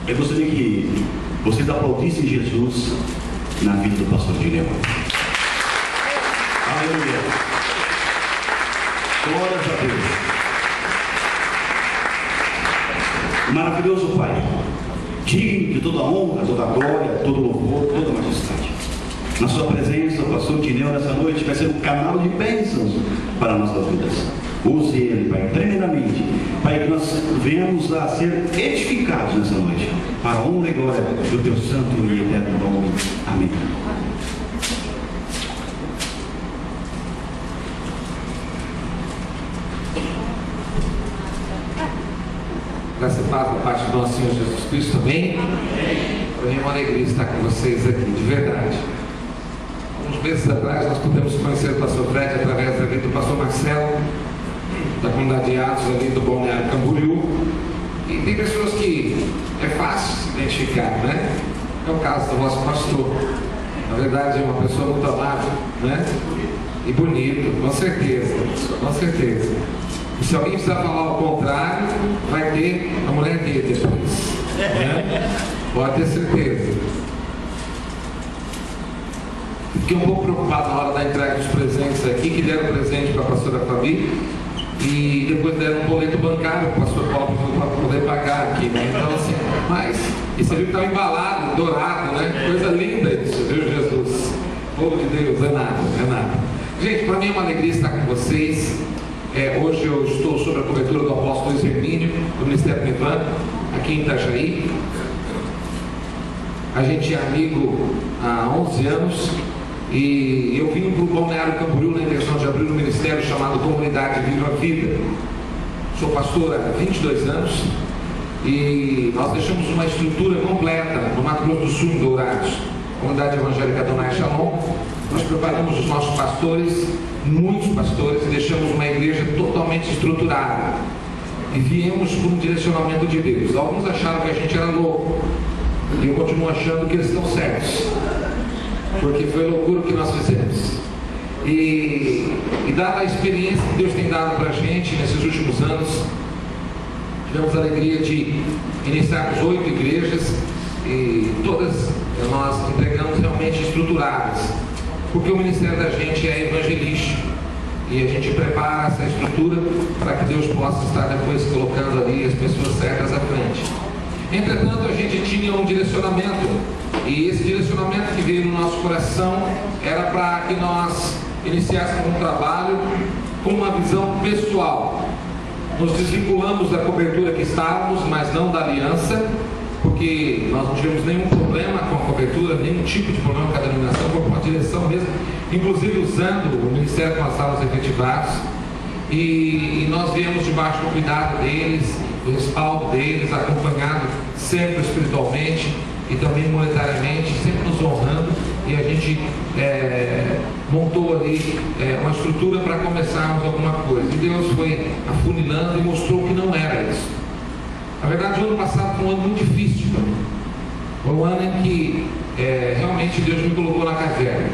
Eu gostaria que vocês aplaudissem Jesus na vida do pastor Dineu. Aleluia. Glórias a Deus. Maravilhoso Pai, digno de toda honra, toda glória, todo louvor, toda majestade. Na sua presença, o pastor Dineu nessa noite vai ser um canal de bênçãos para nossas vidas. Use ele, Pai, tremendamente, Pai, que nós venhamos a ser edificados nessa noite, para a honra e glória do teu santo e eterno nome. Amém. Graça e paz da parte do nosso Senhor Jesus Cristo, amém? Para mim é uma alegria estar com vocês aqui, de verdade. Uns meses atrás nós pudemos conhecer o pastor Fred através da vida do pastor Marcelo, da comunidade de Atos ali do Balneário Camboriú. E tem pessoas que é fácil se identificar, né? É o caso do nosso pastor. Na verdade é uma pessoa muito amável, né? E bonito, com certeza, com certeza. E se alguém precisar falar o contrário, vai ter a mulher dele depois, né? Pode ter certeza. Fiquei um pouco preocupado na hora da entrega dos presentes aqui, que deram presente para a pastora Fabi e depois deram um boleto bancário para o pastor Paulo para poder pagar aqui, né? Então assim, mas e você viu que estava embalado, dourado, né? Coisa linda isso, viu, Jesus? Povo de Deus, é nada, é nada. Gente, para mim é uma alegria estar com vocês. Hoje eu estou sob a cobertura do apóstolo Luiz Hermínio, do Ministério Nevan, aqui em Itajaí. A gente é amigo há 11 anos e eu vim para o Balneário Camboriú na intenção de abrir um ministério chamado Comunidade Viva a Vida. Sou pastor há 22 anos e nós deixamos uma estrutura completa no Mato Grosso do Sul, em Dourados, Comunidade Evangélica Adonai Shalom. Nós preparamos os nossos pastores, muitos pastores, e deixamos uma igreja totalmente estruturada. E viemos por um direcionamento de Deus. Alguns acharam que a gente era louco, e eu continuo achando que eles estão certos, porque foi loucura o que nós fizemos. E dada a experiência que Deus tem dado para a gente nesses últimos anos, tivemos a alegria de iniciarmos 8 igrejas, e todas nós entregamos realmente estruturadas, porque o ministério da gente é evangelístico e a gente prepara essa estrutura para que Deus possa estar depois colocando ali as pessoas certas à frente. Entretanto, a gente tinha um direcionamento, e esse direcionamento que veio no nosso coração era para que nós iniciássemos um trabalho com uma visão pessoal. Nos desvinculamos da cobertura que estávamos, mas não da aliança, porque nós não tivemos nenhum problema com a cobertura, nenhum tipo de problema com a denominação, foi com a direção mesmo, inclusive usando o ministério que nós estávamos efetivados, e nós viemos debaixo do cuidado deles, do respaldo deles, acompanhado sempre espiritualmente e também monetariamente, sempre nos honrando, e a gente montou ali uma estrutura para começarmos alguma coisa, e Deus foi afunilando e mostrou que não era isso. Na verdade, o ano passado foi um ano muito difícil para mim. Foi um ano em que realmente Deus me colocou na caverna.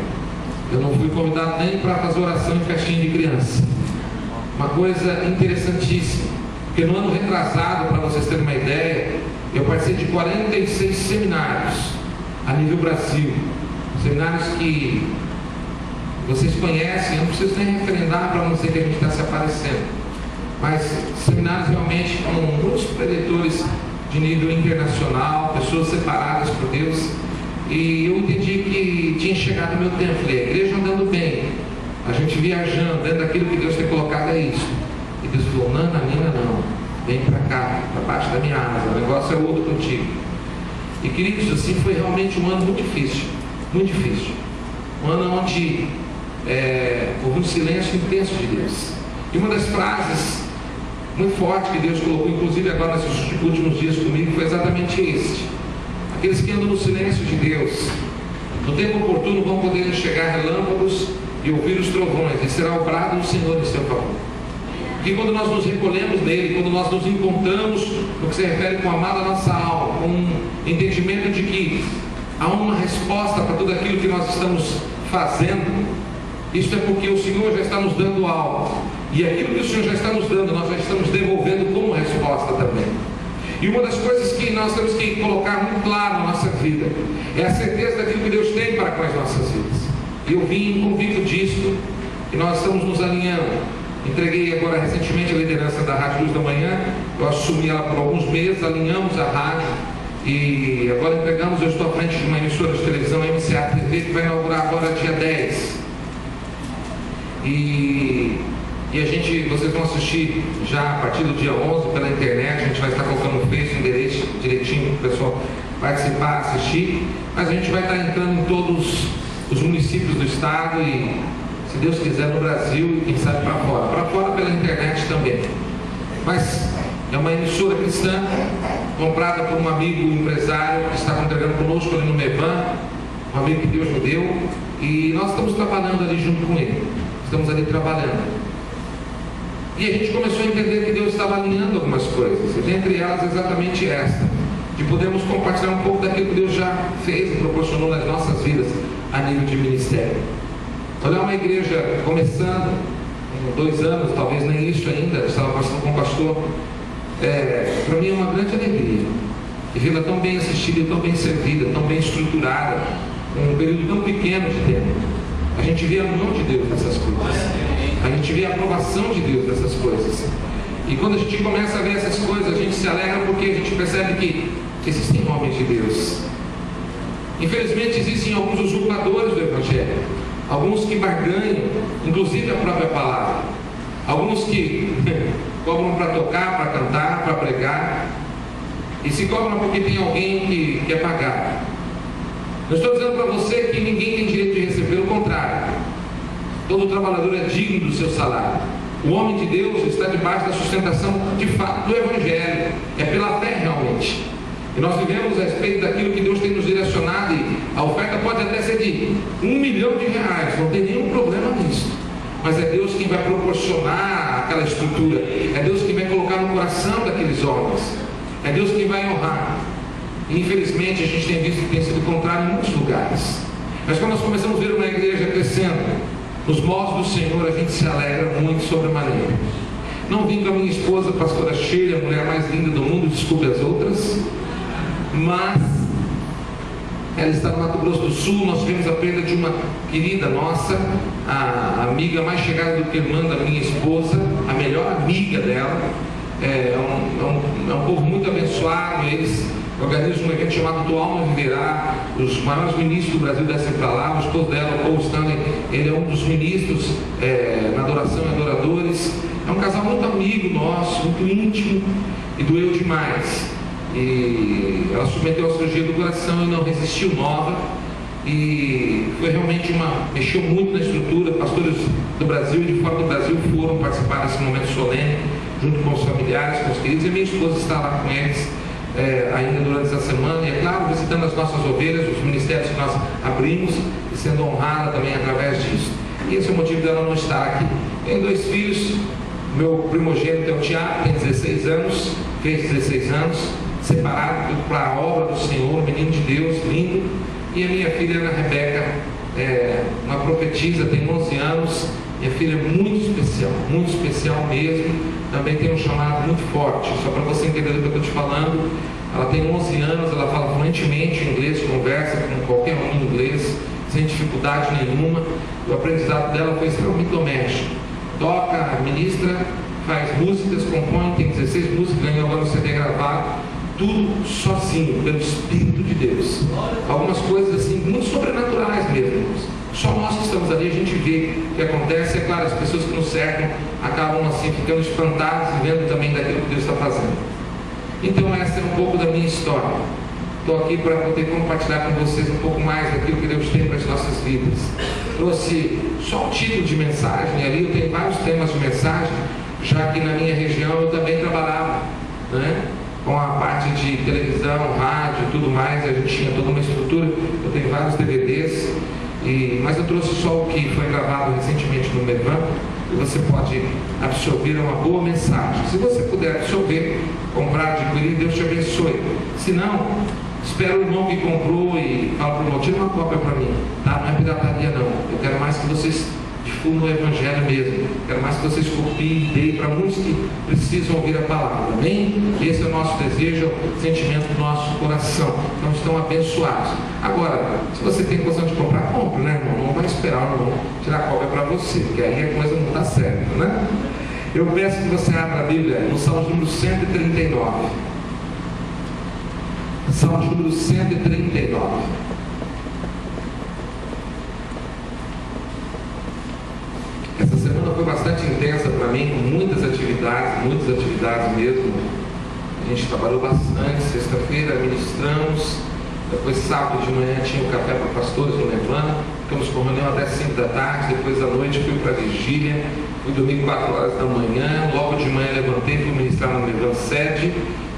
Eu não fui convidado nem para fazer oração em festinha de criança. Uma coisa interessantíssima, porque no ano retrasado, para vocês terem uma ideia, eu participei de 46 seminários a nível Brasil. Seminários que vocês conhecem, eu não preciso nem referendar para não dizer que a gente está se aparecendo. Mas seminários realmente com muitos preletores de nível internacional, pessoas separadas por Deus, e eu entendi que tinha chegado o meu tempo. Falei, a igreja andando bem, a gente viajando, dentro daquilo que Deus tem colocado, é isso. E Deus falou, Nina, não, vem para cá, para baixo da minha asa, o negócio é outro contigo. E queridos, assim, foi realmente um ano muito difícil, muito difícil. Um ano onde houve um silêncio intenso de Deus. E uma das frases muito forte que Deus colocou, inclusive agora nesses últimos dias comigo, foi exatamente este: aqueles que andam no silêncio de Deus, no tempo oportuno vão poder enxergar relâmpagos e ouvir os trovões, e será o brado do Senhor em seu favor. Porque quando nós nos recolhemos nele, quando nós nos encontramos no que se refere com o amado da nossa alma, com um entendimento de que há uma resposta para tudo aquilo que nós estamos fazendo, isso é porque o Senhor já está nos dando algo. E aquilo que o Senhor já está nos dando, nós já estamos devolvendo como resposta também. E uma das coisas que nós temos que colocar muito claro na nossa vida é a certeza daquilo que Deus tem para com as nossas vidas. E eu vim convicto disso, e nós estamos nos alinhando. Entreguei agora recentemente a liderança da Rádio Luz da Manhã, eu assumi ela por alguns meses, alinhamos a rádio, e agora entregamos, eu estou à frente de uma emissora de televisão, MCA TV, que vai inaugurar agora dia 10. E a gente, vocês vão assistir já a partir do dia 11 pela internet, a gente vai estar colocando no Face, o endereço direitinho para o pessoal participar, assistir, mas a gente vai estar entrando em todos os municípios do estado e, se Deus quiser, no Brasil e quem sabe para fora pela internet também. Mas é uma emissora cristã, comprada por um amigo empresário que está congregando conosco ali no Mevan, um amigo que Deus me deu, e nós estamos trabalhando ali junto com ele, estamos ali trabalhando. E a gente começou a entender que Deus estava alinhando algumas coisas, e dentre elas exatamente esta, de podermos compartilhar um pouco daquilo que Deus já fez e proporcionou nas nossas vidas a nível de ministério. Olhar uma igreja começando, 2 anos, talvez nem isso ainda, eu estava passando com o pastor, para mim é uma grande alegria, e vê-la tão bem assistida, tão bem servida, tão bem estruturada, em um período tão pequeno de tempo. A gente vê a mão de Deus nessas coisas, a gente vê a aprovação de Deus nessas coisas, e quando a gente começa a ver essas coisas, a gente se alegra porque a gente percebe que existem homens de Deus. Infelizmente existem alguns usurpadores do Evangelho, alguns que barganham, inclusive a própria palavra, alguns que cobram para tocar, para cantar, para pregar, e se cobram porque tem alguém que quer pagar. Eu estou dizendo para você que ninguém tem direito de receber, pelo contrário, todo trabalhador é digno do seu salário. O homem de Deus está debaixo da sustentação de fato do Evangelho, é pela fé realmente. E nós vivemos a respeito daquilo que Deus tem nos direcionado, e a oferta pode até ser de R$1 milhão, não tem nenhum problema nisso. Mas é Deus quem vai proporcionar aquela estrutura, é Deus quem vai colocar no coração daqueles homens, é Deus quem vai honrar. E infelizmente a gente tem visto que tem sido o contrário em muitos lugares. Mas quando nós começamos a ver uma igreja crescendo nos modos do Senhor, a gente se alegra muito sobremaneira. Não vim com a minha esposa, a pastora Sheila, a mulher mais linda do mundo, desculpe as outras, mas ela está no Mato Grosso do Sul. Nós tivemos a perda de uma querida nossa, a amiga mais chegada do que irmã da minha esposa, a melhor amiga dela. É um povo muito abençoado. Eles organizam um evento chamado Tua Alma Viverá. Os maiores ministros do Brasil descem para lá. O esposo dela, o Paul Stanley, ele é um dos ministros na adoração e adoradores. É um casal muito amigo nosso, muito íntimo, e doeu demais. E ela submeteu a cirurgia do coração e não resistiu, nova, e foi realmente mexeu muito na estrutura. Pastores do Brasil e de fora do Brasil foram participar desse momento solene, junto com os familiares, com os queridos, e a minha esposa está lá com eles ainda durante essa semana, e é claro, visitando as nossas ovelhas, os ministérios que nós abrimos, e sendo honrada também através disso. E esse é o motivo dela não estar aqui. Tenho 2 filhos, meu primogênito é o Tiago, tem 16 anos, fez 16 anos, separado para a obra do Senhor, menino de Deus, lindo. E a minha filha Ana Rebeca, uma profetisa, tem 11 anos. Minha filha é muito especial mesmo, também tem um chamado muito forte. Só para você entender do que eu estou te falando, ela tem 11 anos, ela fala fluentemente inglês, conversa com qualquer um em inglês, sem dificuldade nenhuma. O aprendizado dela foi extremamente doméstico. Toca, ministra, faz músicas, compõe, tem 16 músicas, ganhou agora um CD gravado, tudo sozinho, pelo Espírito de Deus. Algumas coisas assim, muito sobrenaturais mesmo. Só nós que estamos ali, a gente vê o que acontece. É claro, as pessoas que nos cercam acabam assim, ficando espantadas e vendo também daquilo que Deus está fazendo. Então essa é um pouco da minha história. Estou aqui para poder compartilhar com vocês um pouco mais daquilo que Deus tem para as nossas vidas. Trouxe só um título de mensagem, ali eu tenho vários temas de mensagem, já que na minha região eu também trabalhava, né, com a parte de televisão, rádio e tudo mais. A gente tinha toda uma estrutura, eu tenho vários DVDs, mas eu trouxe só o que foi gravado recentemente no Mevan, e você pode absorver uma boa mensagem. Se você puder absorver, comprar, adquirir, Deus te abençoe. Se não, espera o irmão que comprou e fala para o irmão: tira uma cópia para mim, tá? Não é pirataria não, eu quero mais que vocês de prático no Evangelho mesmo. Quero mais que vocês copiem e deem para muitos que precisam ouvir a palavra. Amém? Esse é o nosso desejo, o sentimento do nosso coração. Então estão abençoados. Agora, se você tem condição de comprar, compre, né, irmão? Não vai esperar o irmão tirar a cópia para você, porque aí a coisa não está certa, né? Eu peço que você abra a Bíblia no Salmo número 139. Salmo número 139. Essa semana foi bastante intensa para mim, com muitas atividades mesmo. A gente trabalhou bastante. Sexta-feira ministramos, depois sábado de manhã tinha o café para pastores no Levana, ficamos com reunião até 5 da tarde, depois à noite fui para a vigília, fui dormir 4 horas da manhã, logo de manhã levantei, fui ministrar no Levana sede,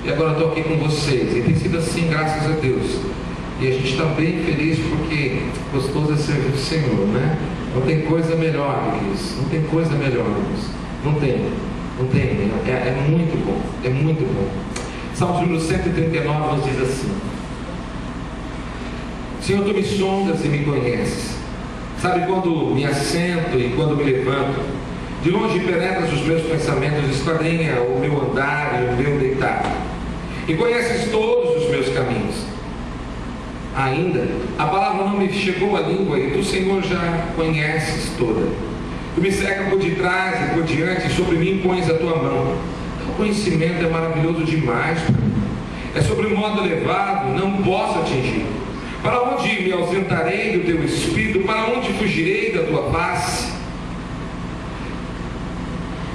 e agora estou aqui com vocês. E tem sido assim, graças a Deus. E a gente está bem feliz porque gostoso é servir o Senhor, né? Não tem coisa melhor do que isso. Não tem coisa melhor do que isso. Não tem. É muito bom. É muito bom. Salmo número 139 nos diz assim: Senhor, tu me sondas e me conheces. Sabe quando me assento e quando me levanto. De longe penetras os meus pensamentos, esquadrinha o meu andar e o meu deitar. E conheces todos os meus caminhos. Ainda, a palavra não me chegou à língua e tu, Senhor, já conheces toda. Tu me cerca por detrás e por diante, e sobre mim pões a tua mão. O conhecimento é maravilhoso demais para mim. É sobre modo elevado, não posso atingir. Para onde me ausentarei do teu espírito? Para onde fugirei da tua face?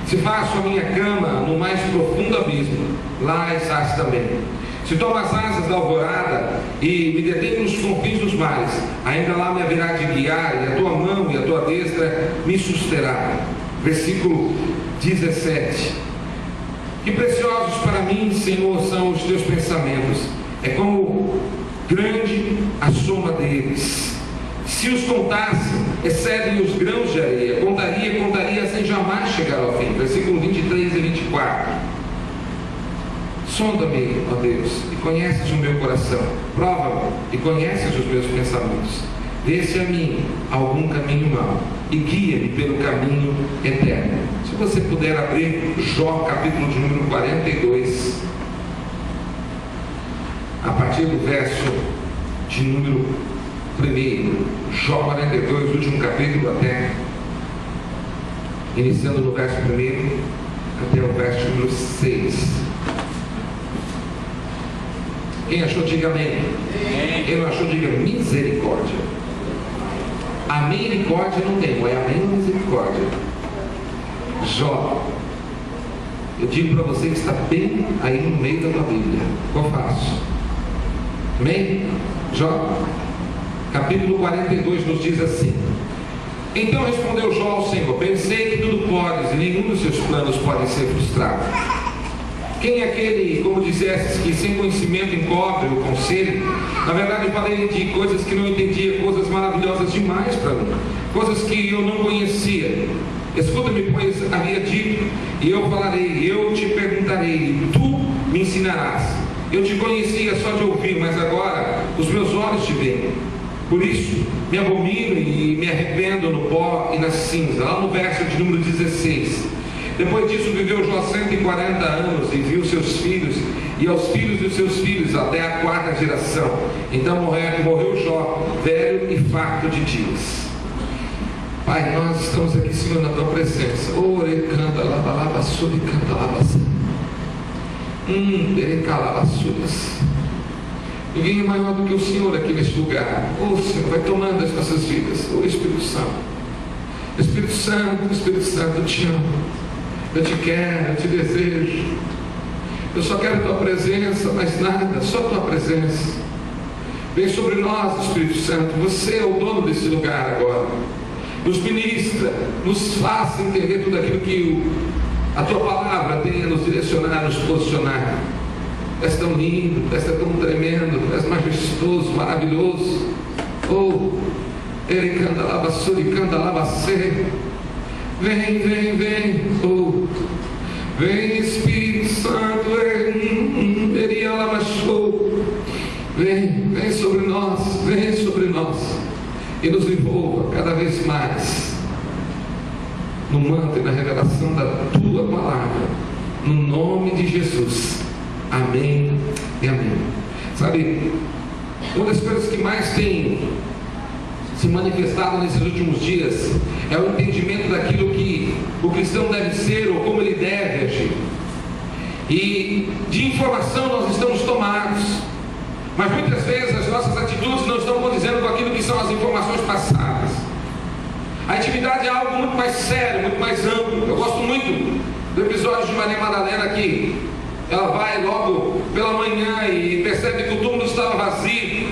Se faço a minha cama no mais profundo abismo, lá estás também. Se tomo as asas da alvorada e me detenho nos confins dos mares, ainda lá me haverá de guiar, e a tua mão e a tua destra me susterá. Versículo 17. Que preciosos para mim, Senhor, são os teus pensamentos. É como grande a soma deles. Se os contasse, excedem os grãos de areia. Contaria sem jamais chegar ao fim. Versículo 23 e 24. Sonda-me, ó Deus, e conheces o meu coração. Prova-me e conheces os meus pensamentos. Vê se a mim algum caminho mau e guia-me pelo caminho eterno. Se você puder abrir Jó, capítulo de número 42, a partir do verso de número 1, Jó 42, último capítulo, até iniciando no verso 1 até o verso número 6. Quem achou, diga amém. Quem não achou, diga misericórdia. A misericórdia não tem, é amém ou misericórdia? Jó, eu digo para você que está bem aí no meio da tua Bíblia. Qual faço? Amém? Jó, capítulo 42 nos diz assim: Então respondeu Jó ao Senhor: Pensei que tudo podes e nenhum dos seus planos pode ser frustrado. Quem é aquele, como dissestes, que sem conhecimento encobre o conselho? Na verdade, eu falei de coisas que não entendia, coisas maravilhosas demais para mim, coisas que eu não conhecia. Escuta-me, pois havia dito, e eu falarei, eu te perguntarei, e tu me ensinarás. Eu te conhecia só de ouvir, mas agora os meus olhos te veem. Por isso, me abomino e me arrependo no pó e na cinza. Lá no verso de número 16. Depois disso viveu Jó 140 anos e viu seus filhos e aos filhos dos seus filhos até a 4ª geração. Então morreu Jó, velho e farto de dias. Pai, nós estamos aqui, Senhor, na tua presença. Ore, canta, lava, lava, suri, canta, lava, berecalabassuras. Ninguém é maior do que o Senhor aqui neste lugar. Senhor, vai tomando as nossas vidas. Espírito Santo. Espírito Santo, eu te amo. Eu te quero, eu te desejo. Eu só quero tua presença, mais nada, só tua presença. Vem sobre nós, Espírito Santo. Você é o dono desse lugar agora. Nos ministra, nos faça entender tudo aquilo que a tua palavra tem a nos direcionar, a nos posicionar. És tão lindo, és tão tremendo, és majestoso, maravilhoso. Ele canta lava suri, canta lava ser. Vem, vem Espírito Santo, vem sobre nós e nos envolva cada vez mais. no manto e na revelação da tua palavra, no nome de Jesus. Amém e amém. Sabe, uma das coisas que mais tem se manifestado nesses últimos dias é o entendimento daquilo que o cristão deve ser ou como ele deve agir. E de informação nós estamos tomados, mas muitas vezes as nossas atitudes não estão condizendo com aquilo que são as informações passadas. A intimidade é algo muito mais sério, muito mais amplo. Eu gosto muito do episódio de Maria Madalena, que ela vai logo pela manhã e percebe que o túmulo estava vazio,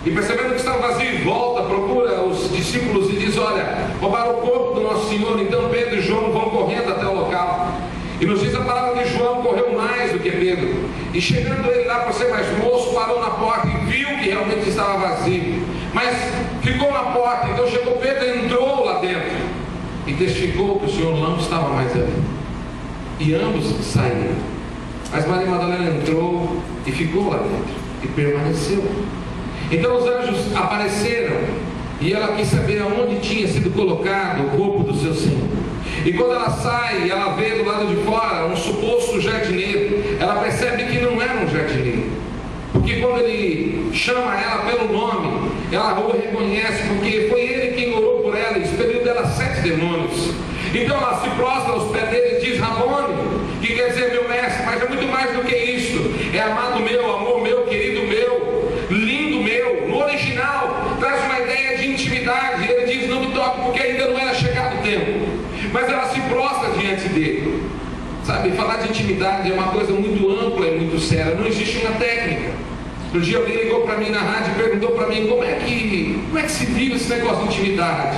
e percebendo que estava vazio, volta, procura os discípulos e diz: olha, roubaram o corpo do nosso Senhor. Então Pedro e João vão correndo até o local, e nos diz a palavra que João correu mais do que Pedro, e chegando ele lá para ser mais moço, parou na porta e viu que realmente estava vazio, mas ficou na porta. Então chegou Pedro e entrou lá dentro e testificou que o Senhor não estava mais ali, e ambos saíram. Mas Maria Madalena entrou e ficou lá dentro e permaneceu. Então os anjos apareceram e ela quis saber aonde tinha sido colocado o corpo do seu Senhor. E quando ela sai, ela vê do lado de fora um suposto jardineiro. Ela percebe que não era um jardineiro, porque quando ele chama ela pelo nome, ela o reconhece, porque foi ele quem orou por ela e expeliu dela 7 demônios. Então ela se prostra aos pés dele e diz: Rabone, que quer dizer meu mestre. Mas é muito mais do que isso. É amado meu, amor meu, querido meu, lindo meu. No original traz uma ideia de intimidade. Ele diz: não me toque, porque ainda não era chegado o tempo. Mas ela se prostra diante dele. Sabe, falar de intimidade é uma coisa muito ampla e muito séria. Não existe uma técnica. Um dia alguém ligou para mim na rádio e perguntou para mim como é que se vive esse negócio de intimidade.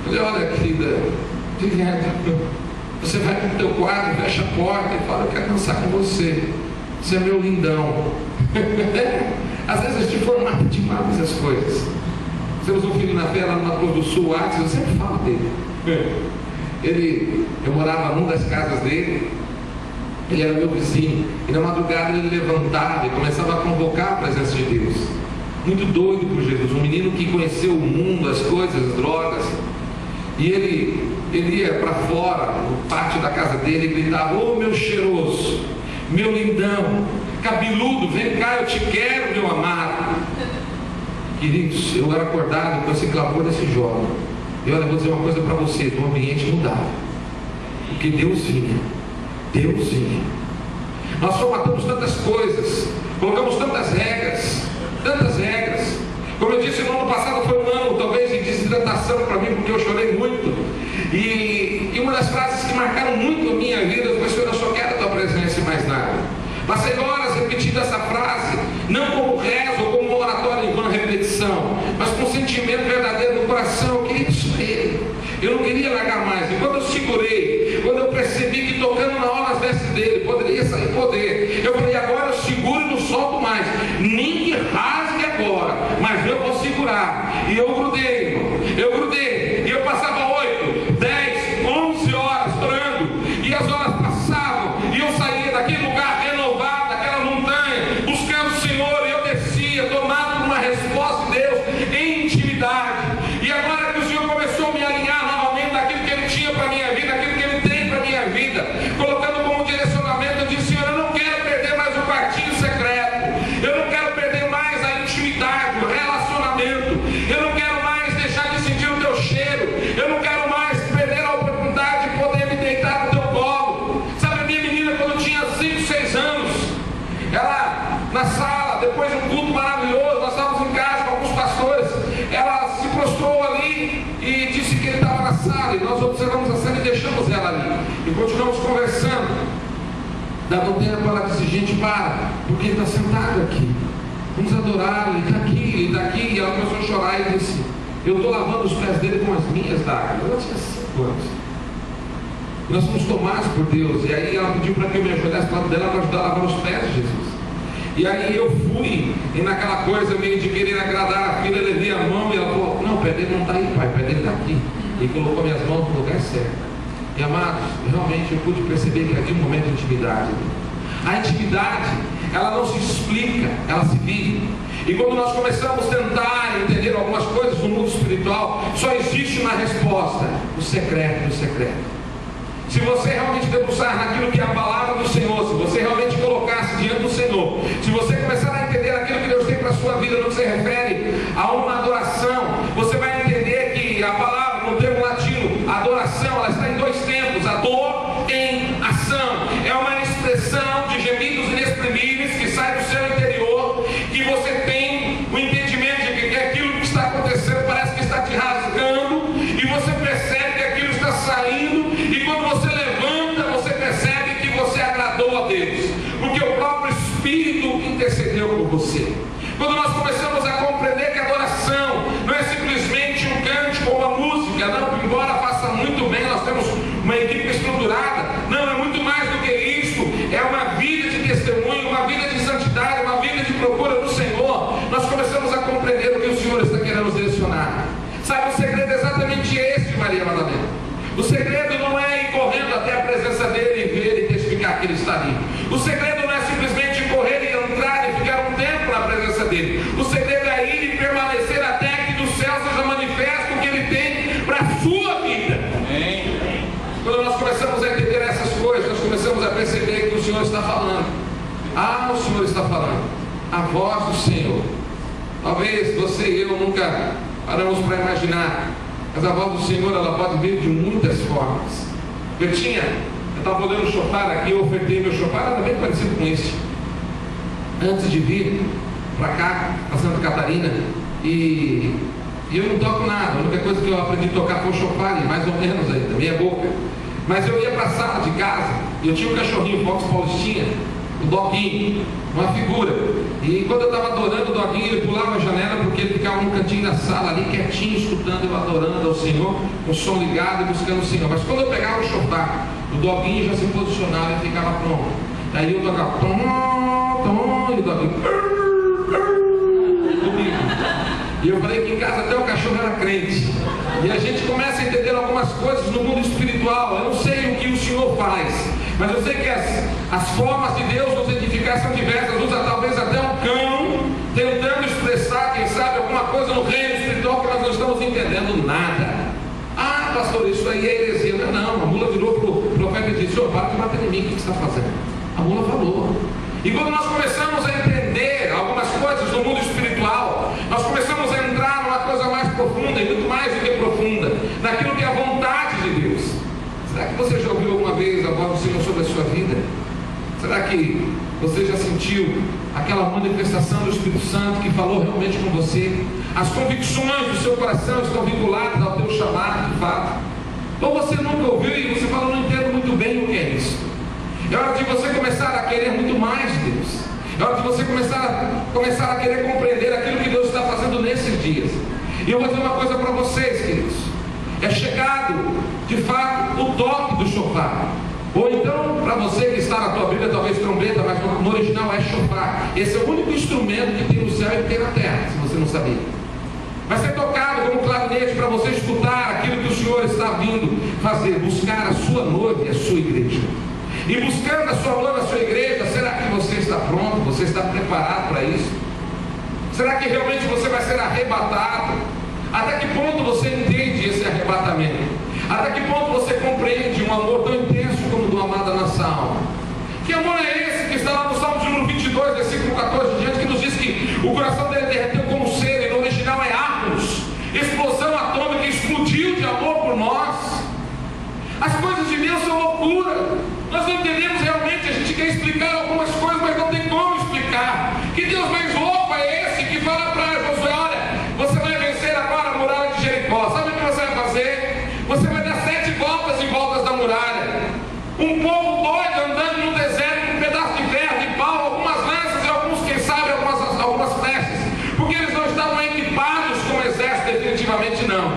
Eu falei: olha, querida, você vai para o teu quarto, fecha a porta e fala: eu quero dançar com você, você é meu lindão. Às vezes a gente formata demais as coisas. Temos um filho na fé lá no Mato Grosso do Sul, Artes, eu sempre falo dele. Eu morava numa das casas dele, ele era meu vizinho, e na madrugada ele levantava e começava a convocar a presença de Deus. Muito doido por Jesus, um menino que conheceu o mundo, as coisas, as drogas. E ele ia para fora, no pátio da casa dele, e gritava: ô meu cheiroso, meu lindão, cabeludo, vem cá, eu te quero, meu amado. Queridos, eu era acordado com esse clamor desse jovem. E olha, eu vou dizer uma coisa para vocês: o ambiente mudava, porque Deus vinha. Nós formatamos tantas coisas, colocamos tantas regras. Como eu disse, no ano passado foi um ano talvez de desidratação para mim, porque eu chorei muito. E uma das frases que marcaram muito a minha vida foi: Senhor, eu só quero a tua presença e mais nada. Passei horas repetindo essa frase, não como rezo ou como oratório em vã repetição, mas com um sentimento verdadeiro no coração. Eu queria isso para Ele, eu não queria largar mais. E quando eu segurei, quando eu percebi que tocando na hora as vestes dele poderia sair poder, eu falei: agora eu seguro e não solto mais, nem que rasgue agora, mas eu vou segurar. E eu grudei, irmão, e eu passava 8, 10, 11 horas orando, e as horas passavam, e eu saía daquele lugar renovado, daquela montanha, buscando o Senhor, e eu descia, tomado por uma resposta de Deus, em intimidade. E agora que o Senhor começou a me alinhar novamente daquilo que Ele tinha para a minha vida, aquilo que Ele tem para a minha vida, colocando como direcionamento, eu disse: Senhor, eu não quero perder mais o quartinho secreto, eu não quero perder mais a intimidade, o relacionamento, eu não quero mais deixar de sentir o teu cheiro, eu não quero mais perder a oportunidade de poder me deitar no teu colo. Sabe, a minha menina, quando tinha 5, 6 anos, ela na sala, depois de um culto maravilhoso, nós estávamos em casa com alguns pastores, ela se prostrou ali e disse que ele estava na sala, e nós observamos a cena e deixamos ela ali, e continuamos conversando. Dado um tempo, ela disse: gente, para, porque ele está sentado aqui, vamos adorá-lo, ele está aqui, e ela começou a chorar e disse: eu estou lavando os pés dele com as minhas d'água. Ela tinha 5 anos. E nós fomos tomados por Deus, e aí ela pediu para que eu me ajudasse para lado dela para ajudar a lavar os pés de Jesus. E aí eu fui, e naquela coisa meio de querer agradar a filha, eu levei a mão e ela falou: não, o pé dele não está aí, pai, o pé dele está aqui. E colocou minhas mãos no lugar certo. E amados, realmente eu pude perceber que havia um momento de intimidade. A intimidade, ela não se explica, ela se vive. E quando nós começamos a tentar entender algumas coisas no mundo espiritual, só existe uma resposta: o secreto do secreto. se você realmente debruçar naquilo que é a palavra do Senhor, se você realmente colocar-se diante do Senhor, se você começar a entender aquilo que Deus tem para a sua vida no que se refere a uma adoração, você vai entender que a palavra, no termo latino, adoração, ela está em dois tempos: a dor em ação. É uma expressão de gemidos inexprimíveis que sai do seu interior, que você tem o entendimento de que aquilo que está acontecendo parece que está te rasgando, e você percebe que aquilo está saindo, e quando você levanta, você percebe que você agradou a Deus, porque o próprio Espírito intercedeu por você. Quando nós começamos a compreender que a adoração não é simplesmente um cântico ou uma música, não, embora faça muito bem, nós temos uma equipe estruturada, não, é muito mais do que isso, é uma vida de testemunho, uma vida de santidade, uma vida de procura do Senhor. Nós começamos a compreender o que o Senhor está querendo nos direcionar. Sabe, o segredo é exatamente esse, Maria Madalena. O segredo não é ir correndo até a presença dele e ver e testificar que ele está ali. O segredo não é simplesmente correr e entrar e ficar um tempo na presença dele. O segredo é ir e permanecer até que do céu seja manifesto o que ele tem para a sua vida. Amém. Quando nós começamos a entender essas coisas, nós começamos a perceber que o Senhor está falando. Ah, o Senhor está falando. A voz do Senhor. Talvez você e eu nunca paramos para imaginar, mas a voz do Senhor, ela pode vir de muitas formas. Eu estava olhando o chofar aqui, eu ofertei meu chofar, era bem parecido com esse. Antes de vir para cá, para Santa Catarina, e eu não toco nada. A única coisa que eu aprendi a tocar foi o chofar, mais ou menos aí, da minha boca. Mas eu ia para a sala de casa, e eu tinha um cachorrinho, Fox Paulistinha, o Doguinho, uma figura. E quando eu estava adorando o Doguinho, ele pulava a janela, porque ele ficava no cantinho da sala ali, quietinho, escutando, eu adorando ao Senhor, com o som ligado e buscando o Senhor. Mas quando eu pegava o chofar, o Doguinho já se posicionava e ficava pronto. Daí eu tocava, e o Doguinho, e eu falei que em casa até o cachorro era crente. E a gente começa a entender algumas coisas no mundo espiritual. Eu não sei o que o Senhor faz, mas eu sei que as formas de Deus nos edificar são diversas. Usa talvez até um cão tentando expressar, quem sabe, alguma coisa no reino espiritual que nós não estamos entendendo nada. Ah, pastor, isso aí é heresia. Não, a mula virou para o profeta e disse: Senhor, para de bater em mim, o que você está fazendo? A mula falou. E quando nós começamos a entender algumas coisas no mundo espiritual, nós começamos a entrar numa coisa mais profunda, e muito mais do que profunda, naquilo que é a vontade de Deus. Será que você já ouviu alguma vez a voz do Senhor sobre a sua vida? Será que você já sentiu aquela manifestação do Espírito Santo que falou realmente com você? As convicções do seu coração estão vinculadas ao teu chamado de fato? Ou você nunca ouviu e você fala: não entendo muito bem o que é isso? É hora de você começar a querer muito mais de Deus. É hora de você começar a querer compreender aquilo que Deus está fazendo nesses dias. E eu vou dizer uma coisa para vocês, queridos. É chegado, de fato, o toque do chofar. Ou então, para você que está na tua Bíblia, talvez trombeta, mas no original é chofar. Esse é o único instrumento que tem no céu e que tem na terra, se você não sabia. Vai ser tocado como clarinete para você escutar aquilo que o Senhor está vindo fazer, buscar a sua noiva e a sua igreja. E buscando a sua noiva, a sua igreja, será que você está pronto? Você está preparado para isso? Será que realmente você vai ser arrebatado? Até que ponto você entende esse arrebatamento? Até que ponto você compreende um amor tão intenso como o do amado na nossa alma? Que amor é esse que está lá no Salmo de número 22, versículo 14 em diante, que nos diz que o coração dele derreteu como cera, e no original é átomos, explosão atômica, explodiu de amor por nós. As coisas de Deus são loucura. Nós não entendemos realmente, a gente quer explicar algumas coisas, mas não tem como explicar. Que Deus mais louco é esse que fala para Josué: olha, você vai vencer agora a muralha de Jericó. Sabe o que você vai fazer? Você vai dar 7 voltas em voltas da muralha. Um povo doido andando no deserto com um pedaço de ferro, de pau, algumas lanças e alguns, quem sabe, algumas flechas, porque eles não estavam equipados como exército, definitivamente não.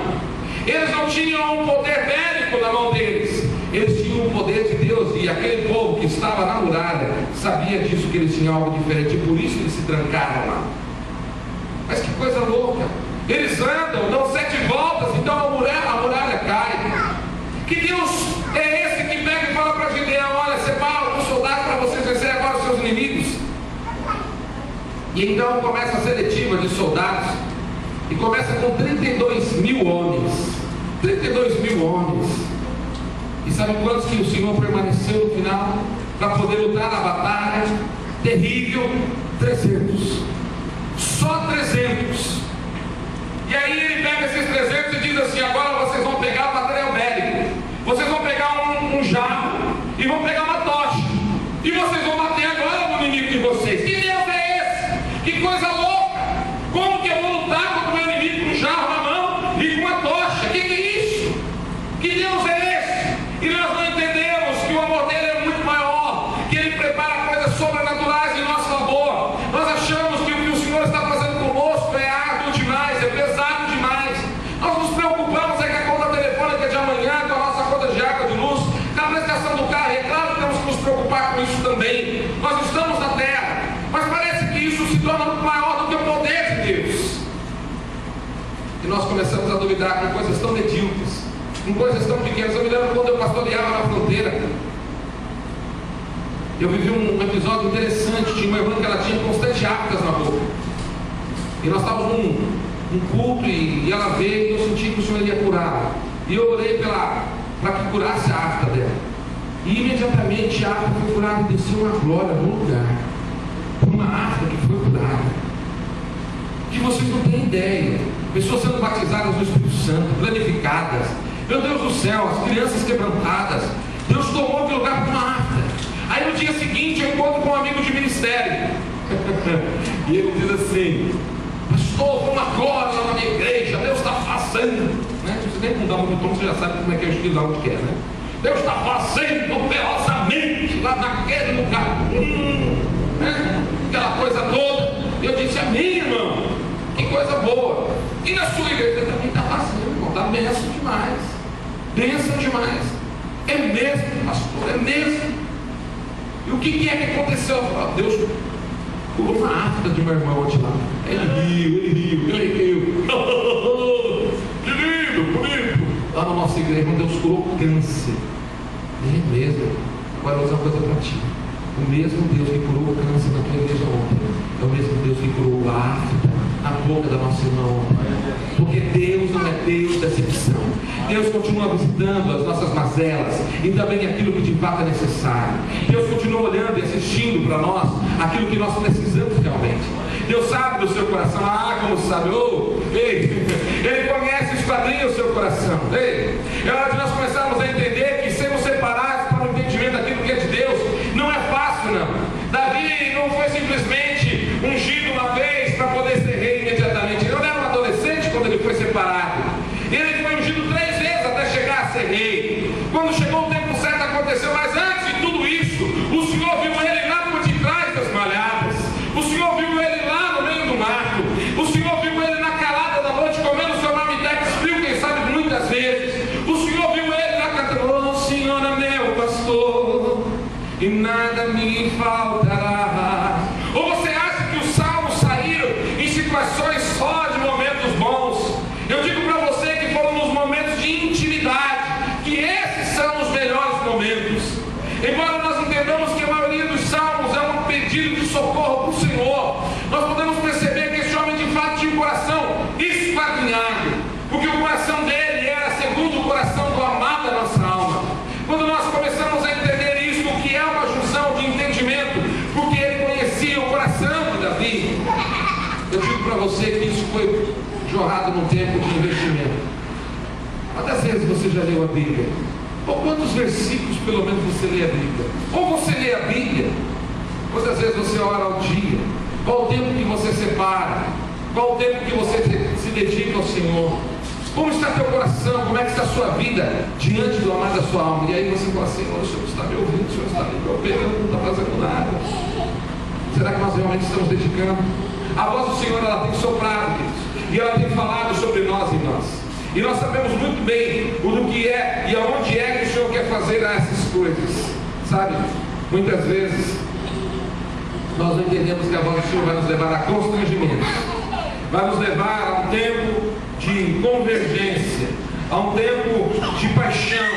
Eles não tinham um poder bélico na mão deles. Eles tinham o poder de Deus, e aquele povo que estava na muralha sabia disso, que eles tinham algo diferente, e por isso eles se trancaram lá. Mas que coisa louca! Eles andam, dão 7 voltas, então a muralha cai. Que Deus é esse que pega e fala para Gideão: olha, separa um soldado para vocês vencerem agora os seus inimigos? E então começa a seletiva de soldados, e começa com 32 mil homens. 32 mil homens. E sabe quantos que o Senhor permaneceu no final para poder lutar na batalha terrível? 300. Só 300. E aí ele pega esses 300 e diz assim: agora vocês vão pegar o material bélico, vocês vão pegar um jarro e vão pegar uma tocha, e vocês vão bater agora no inimigo de vocês. Que Deus é esse? Que coisa louca! Como que eu vou lutar contra o meu inimigo com um jarro na mão e com uma tocha? Que é isso? Que Deus é esse? E nós não entendemos que o amor dele é muito maior, que ele prepara coisas sobrenaturais em nosso favor. Nós achamos que o que o Senhor está fazendo conosco é árduo demais, é pesado demais. Nós nos preocupamos é com a conta telefônica de amanhã, com a nossa conta de água, de luz, com a prestação do carro. E é claro que temos que nos preocupar com isso também. Nós estamos na terra, mas parece que isso se torna muito maior do que o poder de Deus. E nós começamos a duvidar com coisas tão medíocres, com coisas tão pequenas. Eu me lembro quando eu pastoreava na fronteira, eu vivi um episódio interessante. Tinha uma irmã que ela tinha constante aftas na boca, e nós estávamos num culto, e ela veio, e eu senti que o Senhor ia curá-la, e eu orei para que curasse a afta dela, e imediatamente a afta foi curada, e desceu uma glória no lugar, por uma afta que foi curada, que vocês não têm ideia. Pessoas sendo batizadas no Espírito Santo, planificadas, meu Deus do céu, as crianças quebrantadas. Deus tomou aquele lugar por uma afta. Aí no dia seguinte eu encontro com um amigo de ministério e ele diz assim: pastor, foi uma glória lá na minha igreja, Deus está fazendo, né? Você nem mudar muito o tom, você já sabe como é que é o estilo lá onde quer, né? Deus está fazendo poderosamente lá naquele lugar, né? Aquela coisa toda. E eu disse: amém, irmão, que coisa boa. E na sua igreja também está fazendo, irmão, está benção demais, benção demais. É mesmo, pastor, é mesmo. E o que é que aconteceu? Deus curou uma afta de uma irmã ontem lá. Ele riu. Que lindo, bonito. Lá na nossa igreja, Deus curou câncer. É mesmo. Agora eu vou dizer uma coisa para ti. O mesmo Deus que curou o câncer na tua igreja ontem é o mesmo Deus que curou a afta na boca da nossa irmã. Porque Deus não é Deus de decepção. Deus continua visitando as nossas mazelas e também aquilo que de fato é necessário. Deus continua olhando e assistindo para nós aquilo que nós precisamos realmente. Deus sabe do seu coração. Como sabe? Ele conhece, esquadrinha o seu coração. É hora de nós começarmos a entender que sermos separados para o entendimento daquilo que é de Deus não é fácil, não. Davi não foi simplesmente ungido uma vez para poder ser rei imediatamente. Ele não era um adolescente quando ele foi separado. Ele foi ungido 3 vezes até chegar a ser rei. Quando chegou o tempo certo aconteceu, mas antes de tudo isso, o Senhor viu ele lá por detrás das malhadas. O Senhor viu ele lá no meio do mato. O Senhor viu ele na calada da noite comendo seu marmitex frio, quem sabe muitas vezes. O Senhor viu ele lá cantando: oh Senhor é meu pastor e nada me faltará. Ou você acha que os salmos saíram em situações só de momentos bons? Eu digo para você que foram nos momentos de intimidade, que esses são os melhores momentos. Embora nós entendamos que a maioria dos salmos é um pedido de socorro para o Senhor, nós podemos perceber que esse homem de fato tinha um coração esquadrinhado, porque o coração dele era segundo o coração do amado da nossa alma. Quando nós começamos a entender isso, o que é uma junção de entendimento, porque ele conhecia o coração de Davi, eu digo para você que isso foi jorrado num tempo de investimento. Quantas vezes você já leu a Bíblia? Ou quantos versículos pelo menos você lê a Bíblia? Ou você lê a Bíblia? Quantas vezes você ora ao dia? Qual o tempo que você separa? Qual o tempo que você se dedica ao Senhor? Como está teu coração? Como é que está a sua vida diante do amado da sua alma? E aí você fala: Senhor, o Senhor está me ouvindo, o Senhor está me ouvindo, não está fazendo nada. Será que nós realmente estamos dedicando? A voz do Senhor, ela tem soprado, queridos, e ela tem falado sobre nós e nós. E nós sabemos muito bem o do que é e aonde é que o Senhor quer fazer essas coisas. Sabe, muitas vezes nós não entendemos que a voz do Senhor vai nos levar a constrangimentos, vai nos levar a um tempo de convergência, a um tempo de paixão,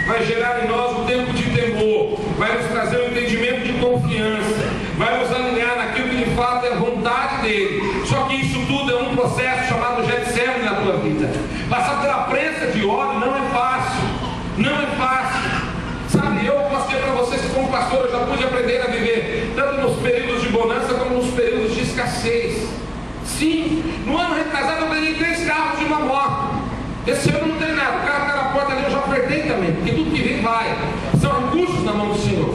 vai gerar em nós um tempo de temor, vai nos trazer um entendimento de confiança, vai nos alinhar naquilo que de fato é a vontade dele. Só que isso tudo é um processo chamado Getsemane na tua vida. Passar pela prensa de óleo não é fácil, não é fácil. escassez. Sim, no ano retrasado eu ganhei 3 carros de uma moto. Esse ano não tem nada, o carro está na porta ali, eu já apertei também, porque tudo que vem vai. São recursos na mão do Senhor.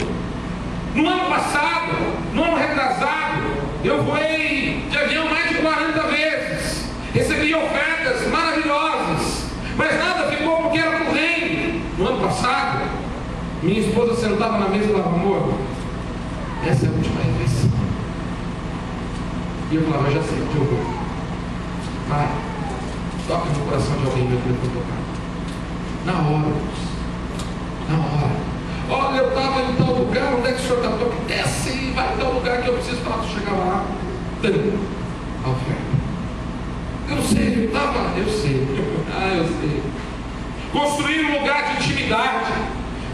No ano passado, no ano retrasado, eu voei de avião mais de 40 vezes. Recebi ofertas maravilhosas, mas nada ficou porque era pro reino. No ano passado, minha esposa sentava na mesa e falava: amor, essa é a última refeição. E eu falava: eu já sei onde eu vou. Vai, toca no coração de alguém, meu filho, para tocar. Na hora, na hora. Olha, eu estava em tal lugar, onde é que o senhor está? Desce e vai em tal lugar que eu preciso falar. Tu chegava lá, a oferta. Eu sei, eu estava, eu sei. Eu sei. Construir um lugar de intimidade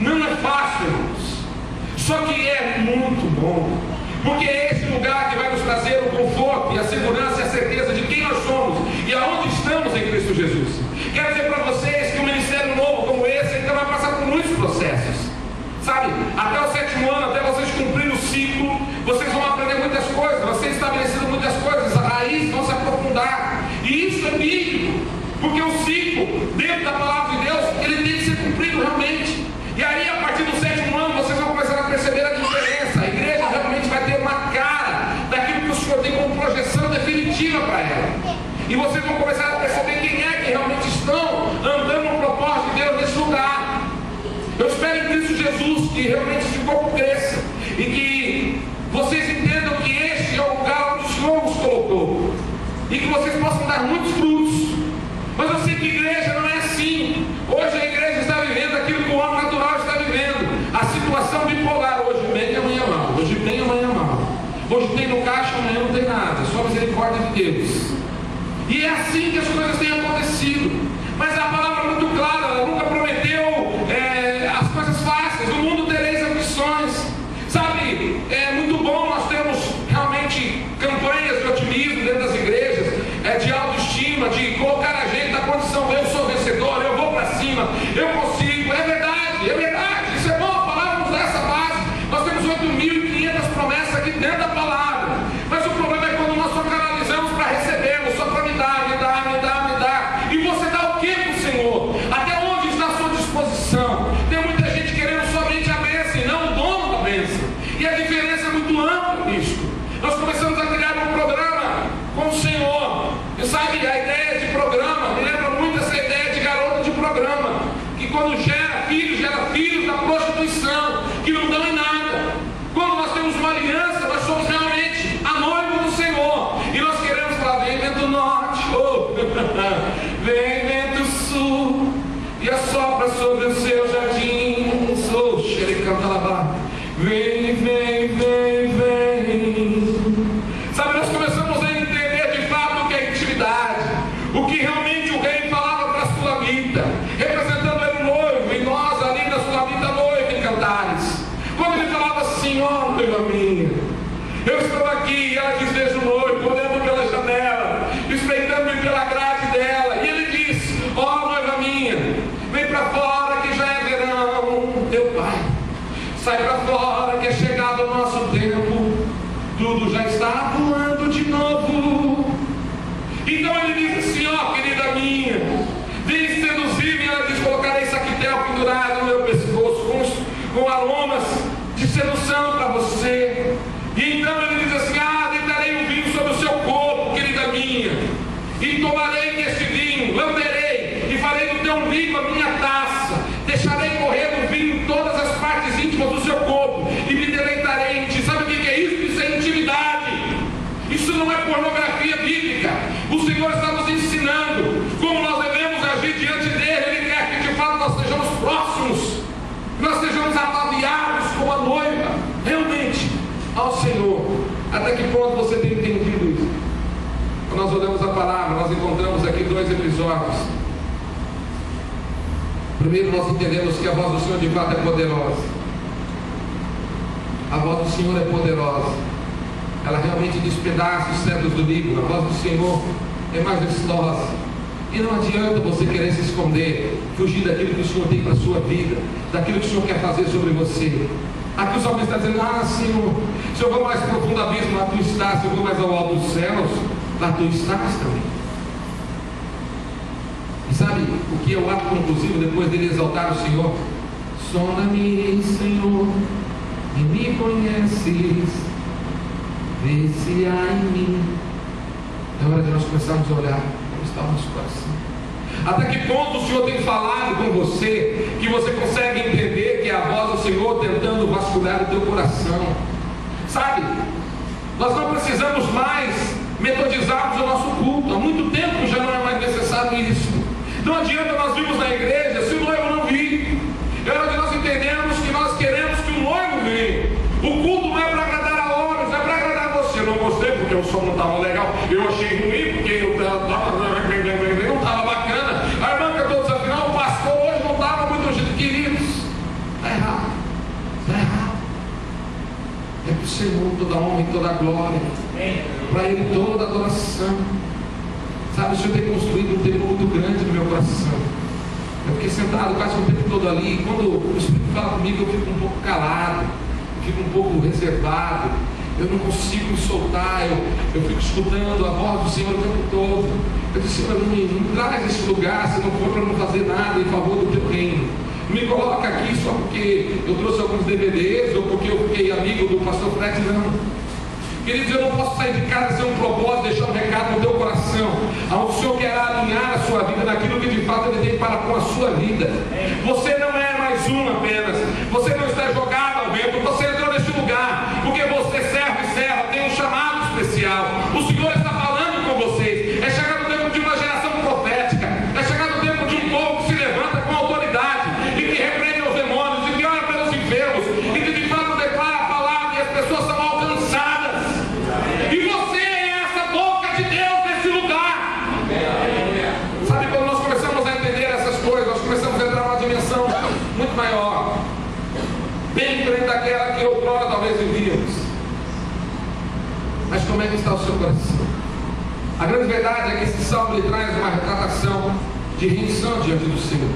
não é fácil, irmãos. Só que é muito bom, porque é esse lugar que vai nos trazer o conforto e a segurança e a certeza de quem nós somos e aonde estamos em Cristo Jesus. Quero dizer para vocês que um ministério novo como esse ainda vai passar por muitos processos. Sabe, até o 7º ano, até vocês cumprirem o ciclo, vocês vão aprender muitas coisas, vão ser estabelecidas muitas coisas, as raízes vão se aprofundar. E isso é bíblico, porque o ciclo, dentro da palavra de Deus, ele tem que ser cumprido realmente. E aí, a partir do 7º ano, vocês vão começar a perceber a diferença. A igreja realmente vai ter uma cara daquilo que o Senhor tem como projeção definitiva para ela. E vocês vão começar a perceber quem é que realmente estão andando no propósito de Deus nesse lugar. Eu espero em Cristo Jesus que realmente esse corpo cresça e que vocês entendam que este é o lugar onde o Senhor nos colocou e que vocês possam dar muitos frutos. Mas eu sei que igreja não é assim. Hoje a igreja está vivendo aquilo que o homem natural está vivendo, a situação bipolar. Hoje bem e amanhã mal, hoje bem e amanhã mal, hoje tem no caixa, amanhã não tem nada, só a misericórdia de Deus. E é assim que as coisas têm acontecido. Mas a palavra é muito clara, ela nunca prometeu as coisas fáceis. No mundo tereis aflições. Sabe, é muito bom nós termos realmente campanhas de otimismo dentro das igrejas, de autoestima, de colocar a gente na condição: eu sou vencedor, eu vou para cima, eu consigo. É verdade, isso é bom, a palavra nos dá essa base. Nós temos 8.500 promessas aqui dentro da palavra. Mas o problema é quando nós só canalizamos para recebê-lo, só para me dar. E você dá o que para o Senhor? Até onde está a sua disposição? Tem muita gente querendo somente a bênção e não o dono da bênção. E a diferença é muito ampla nisso. Nós começamos a criar um programa com o Senhor. E sabe, a ideia de programa me lembra muito essa ideia de garota de programa, que quando gera filhos da prostituição, que não dão em nada. Quando nós temos uma aliança, nós somos realmente a noiva do Senhor. E nós queremos falar: vem vento norte, vem vento sul, e assopra sobre o seu jardim. Vem. Sabe, nós começamos a entender de fato o que é intimidade, o que realmente o rei falava para a Sulamita, representando ele o noivo, e nós ali na Sulamita noiva em Cantares. Quando ele falava assim: ó, noiva minha, eu estou aqui, e ela diz: vejo o noivo, olhando pela janela, espreitando-me pela grade dela, e ele diz: ó, noiva minha, vem para fora que já é verão. Meu pai, sai para fora que é chegado o nosso tempo, tudo já está voando de novo. Então ele diz assim: ó, querida minha, vem seduzir-me. Ela diz: colocarei saquitel pendurado no meu pescoço com aromas de sedução para você. E então ele diz assim: deitarei um vinho sobre o seu corpo, querida minha, e tomarei deste vinho, lamberei e farei do teu umbigo a minha taça, deixarei correr o vinho em todas as partes íntimas do seu corpo e me deleitarei em ti. Sabe o que é isso? Isso é intimidade. Isso não é pornografia bíblica. O Senhor está nos ensinando como nós devemos agir diante dele. Ele quer que de fato nós sejamos próximos, nós sejamos ataviados como a noiva realmente ao Senhor. Até que ponto você tem entendido isso? Quando nós olhamos a palavra, nós encontramos aqui 2 episódios. Primeiro, nós entendemos que a voz do Senhor de fato é poderosa. A voz do Senhor é poderosa. Ela realmente despedaça os cedros do Líbano. A voz do Senhor é majestosa. E não adianta você querer se esconder, fugir daquilo que o Senhor tem para a sua vida, daquilo que o Senhor quer fazer sobre você. Aqui o salmista está dizendo: Senhor, se eu vou mais profundo abismo, lá tu estás. Se eu vou mais ao alto dos céus, lá tu estás também. E sabe o que é o ato conclusivo depois dele exaltar o Senhor? Sonda-me, Senhor, e me conheces, vê se há em mim. É hora de nós começarmos a olhar como está o nosso coração. Até que ponto o Senhor tem falado com você, que você consegue entender que é a voz do Senhor tentando vasculhar o teu coração? Sabe, nós não precisamos mais metodizarmos o nosso culto. Há muito tempo já não é mais necessário isso. Não adianta nós virmos na igreja se o noivo não vir. É hora de nós entendermos que nós queremos que o noivo venha. O culto não é para agradar a homens, não é para agradar a você. Eu não gostei porque o som não estava legal, eu achei ruim porque eu não estava bacana. A irmã cantou desafinal, o pastor hoje não estava muito jeito. Queridos, está errado, está errado. É para o Senhor toda a honra e toda a glória, para Ele toda a adoração. Sabe, o Senhor tem construído um templo muito grande no meu coração. Eu fiquei sentado quase o tempo todo ali, e quando o Espírito fala comigo, eu fico um pouco calado, fico um pouco reservado, eu não consigo me soltar, eu fico escutando a voz do Senhor o tempo todo. Eu disse: Senhor, não me traz esse lugar se não for para não fazer nada em favor do teu reino. Não me coloca aqui só porque eu trouxe alguns DVDs ou porque eu fiquei amigo do pastor Fred, não. Queridos, eu não posso sair de casa sem um propósito, deixar um recado no teu coração, onde o Senhor quer alinhar a sua vida naquilo que de fato Ele tem para com a sua vida. Você não é mais um apenas, você não está jogado ao vento, você entrou nesse lugar, porque você serve e serra, tem um chamado especial. O Senhor está falando com vocês. É chegado o tempo de uma geração profética, é chegado o tempo de um povo que se levanta com autoridade, e que repreende os demônios, e que ora pelos enfermos, e que de fato declara a palavra, e as pessoas são alcançadas. E você é essa boca de Deus nesse lugar. Sabe, quando nós começamos a entender essas coisas, nós começamos a entrar numa dimensão muito maior, bem diferente daquela que outrora talvez vivíamos. Mas como é que está o seu coração? A grande verdade é que esse salmo lhe traz uma retratação de rendição diante do Senhor.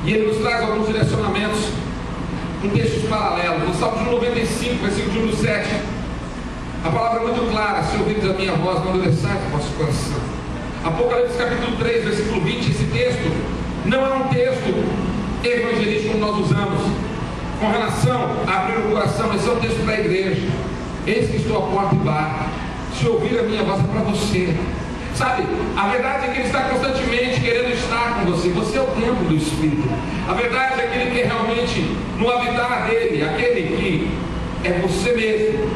E ele nos traz alguns direcionamentos em textos paralelos. No Salmo de 95, versículo de 1 do 7, a palavra é muito clara: se ouvirdes a minha voz, não endureçais o vosso coração. Apocalipse capítulo 3, versículo 20, esse texto não é um texto evangelístico como nós usamos, com relação a abrir o coração. Esse é um texto para a igreja. Eis que estou à porta e bato. Se ouvir a minha voz, é para você. Sabe, a verdade é que Ele está constantemente querendo estar com você. Você é o templo do Espírito. A verdade é que Ele quer realmente, no habitar dele, aquele que é você mesmo,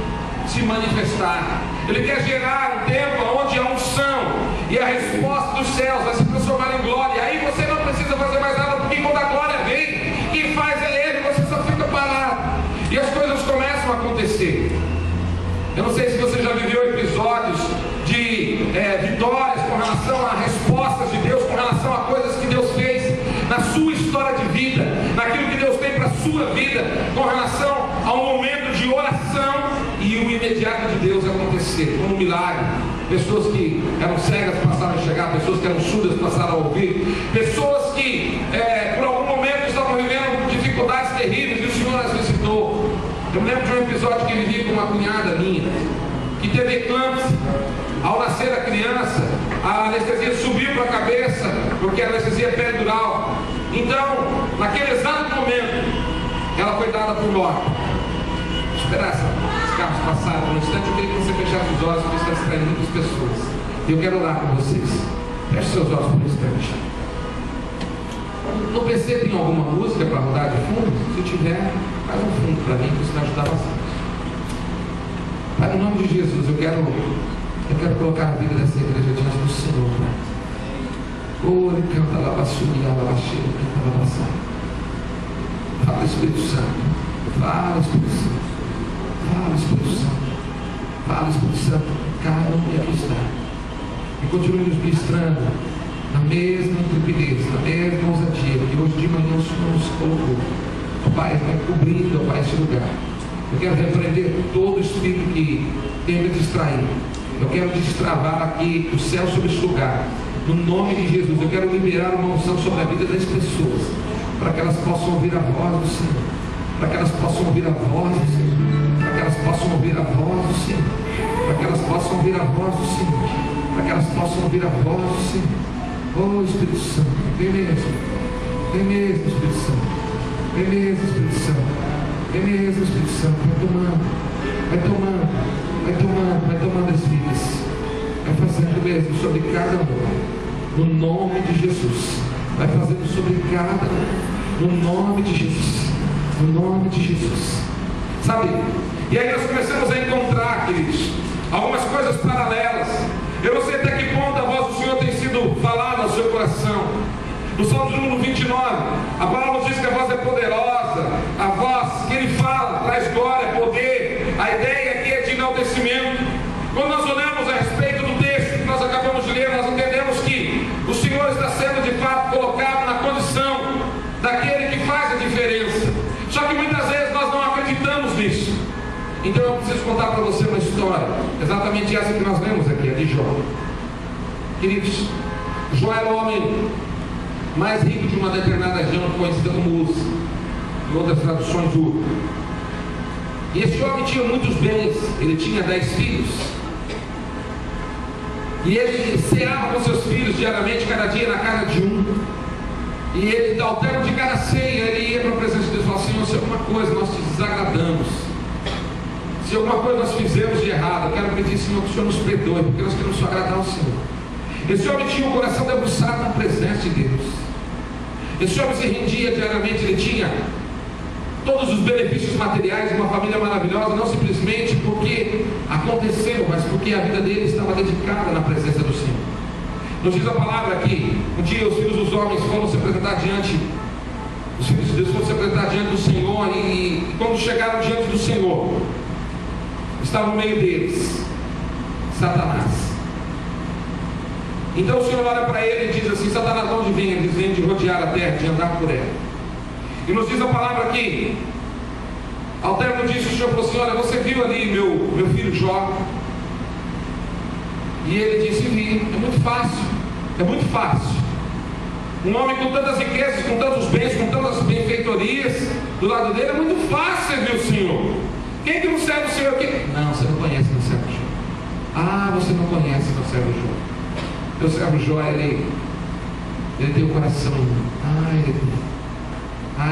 se manifestar. Ele quer gerar um tempo onde a unção e a resposta dos céus vai se transformar em glória. Aí você não precisa fazer mais nada, porque quando a glória vem, quem faz é Ele, você só fica parado. E as coisas começam a acontecer. Eu não sei se você já viveu episódios de vitórias com relação a respostas de Deus, com relação a coisas que Deus fez na sua história de vida, naquilo que Deus tem para a sua vida, com relação a um momento de oração e o imediato de Deus acontecer, como um milagre. Pessoas que eram cegas passaram a chegar, pessoas que eram surdas passaram a ouvir, pessoas que por algum momento estavam vivendo dificuldades terríveis e o Senhor as visitou. Eu me lembro de um episódio que vivi com uma cunhada minha, que teve eclâmpsia. Ao nascer a criança, a anestesia subiu para a cabeça, porque a anestesia é peridural. Então, naquele exato momento, ela foi dada por morte. Esperar os carros passarem por um instante, eu queria que você fechasse os olhos, porque está distraindo muitas pessoas. E eu quero orar com vocês. Feche seus olhos por um instante. No PC tem alguma música para rodar de fundo? Se tiver, faz um fundo para mim, que isso vai ajudar bastante. Pai, em nome de Jesus, eu quero colocar a vida dessa igreja diante do Senhor, Pai. Ele canta lá, bassunia, lá, cheia, canta lá, sai. Fala, Espírito Santo. Fala, Espírito Santo. Fala, Espírito Santo. Fala, Espírito Santo. Caramba, e aqui está. E continue nos ministrando na mesma intrepidez, na mesma ousadia que hoje de manhã o Senhor nos colocou. O Pai vai cobrindo, ó Pai, esse lugar. Eu quero repreender todo espírito que tem me distraído. Eu quero destravar aqui o céu sobre esse lugar. No nome de Jesus, eu quero liberar uma unção sobre a vida das pessoas, para que elas possam ouvir a voz do Senhor. para que elas possam ouvir a voz do Senhor, para que elas possam ouvir a voz do Senhor, para que elas possam ouvir a voz do Senhor, para que elas possam ouvir a voz do Senhor. Oh Espírito Santo, vem mesmo, Espírito Santo, vem mesmo, Espírito Santo, vem mesmo, Espírito Santo, vai tomando as vidas, vai fazendo mesmo sobre cada um, no nome de Jesus, vai fazendo sobre cada um, no nome de Jesus, no nome de Jesus, sabe? E aí nós começamos a encontrar, queridos, algumas coisas paralelas. Eu não sei até que ponto a voz do Senhor tem sido falada ao seu coração. No Salmo de número 29, a palavra nos diz que a voz é poderosa, a voz que ele fala traz glória, poder. A ideia aqui é de enaltecimento. Quando nós olhamos a respeito do texto que nós acabamos de ler, nós entendemos que o Senhor está sendo de fato colocado na condição daquele que faz a diferença. Só que muitas vezes nós não acreditamos nisso. Então eu preciso contar para você uma história, exatamente essa que nós lemos aqui, a de Jó. Queridos, Jó era o homem mais rico de uma determinada região, conhecida como Uz, em outras traduções Ur. E esse homem tinha muitos bens, ele tinha 10 filhos. E ele ceava com seus filhos diariamente, cada dia na casa de um. E ele, ao termo de cada ceia, ele ia para a presença de Deus e falava: Senhor, se alguma coisa nós te desagradamos, se alguma coisa nós fizemos de errado, eu quero pedir, Senhor, que o Senhor nos perdoe, porque nós queremos só agradar ao Senhor. Esse homem tinha o coração debruçado na presença de Deus. Esse homem se rendia diariamente, ele tinha todos os benefícios materiais de uma família maravilhosa, não simplesmente porque aconteceu, mas porque a vida dele estava dedicada na presença do Senhor. Nos diz a palavra aqui, um dia os filhos dos homens foram se apresentar diante, os filhos de Deus foram se apresentar diante do Senhor, e quando chegaram diante do Senhor, estava no meio deles Satanás. Então o Senhor olha para ele e diz assim: Satanás, de onde vem? Ele diz: vem de rodear a terra, de andar por ela. E nos diz a palavra aqui, ao término disso, o Senhor falou assim: olha, você viu ali meu filho Jó? E ele disse: vi. É muito fácil. Um homem com tantas riquezas, com tantos bens, com tantas benfeitorias do lado dele, é muito fácil servir o Senhor. Quem que não serve o Senhor aqui? Não, você não conhece meu servo Jó. Ah, você não conhece meu servo Jó. Meu servo Jó, ele tem o coração.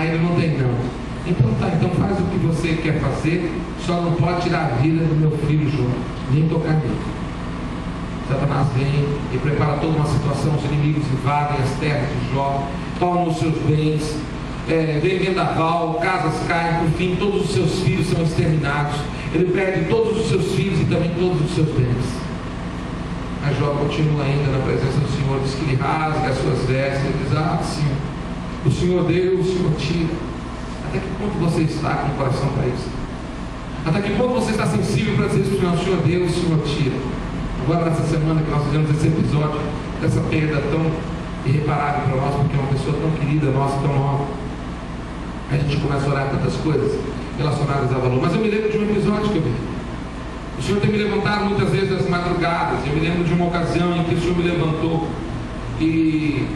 Ele não tem não. Então tá, então faz o que você quer fazer, só não pode tirar a vida do meu filho Jó, nem tocar nele. Satanás vem e prepara toda uma situação, os inimigos invadem as terras de Jó, tomam os seus bens, vem vendaval, casas caem, por fim todos os seus filhos são exterminados, ele perde todos os seus filhos e também todos os seus bens. Mas Jó continua ainda na presença do Senhor, diz que ele rasga as suas vestes, ele diz: ah, Senhor, o Senhor deu, o Senhor tira. Até que ponto você está com o coração para isso? Até que ponto você está sensível para dizer isso para o Senhor deu, o Senhor tira? Agora nessa semana que nós fizemos esse episódio, dessa perda tão irreparável para nós, porque é uma pessoa tão querida nossa, tão nova, a gente começa a orar tantas coisas relacionadas a valor. Mas eu me lembro de um episódio que eu vi. O Senhor tem me levantado muitas vezes às madrugadas. Eu me lembro de uma ocasião em que o Senhor me levantou e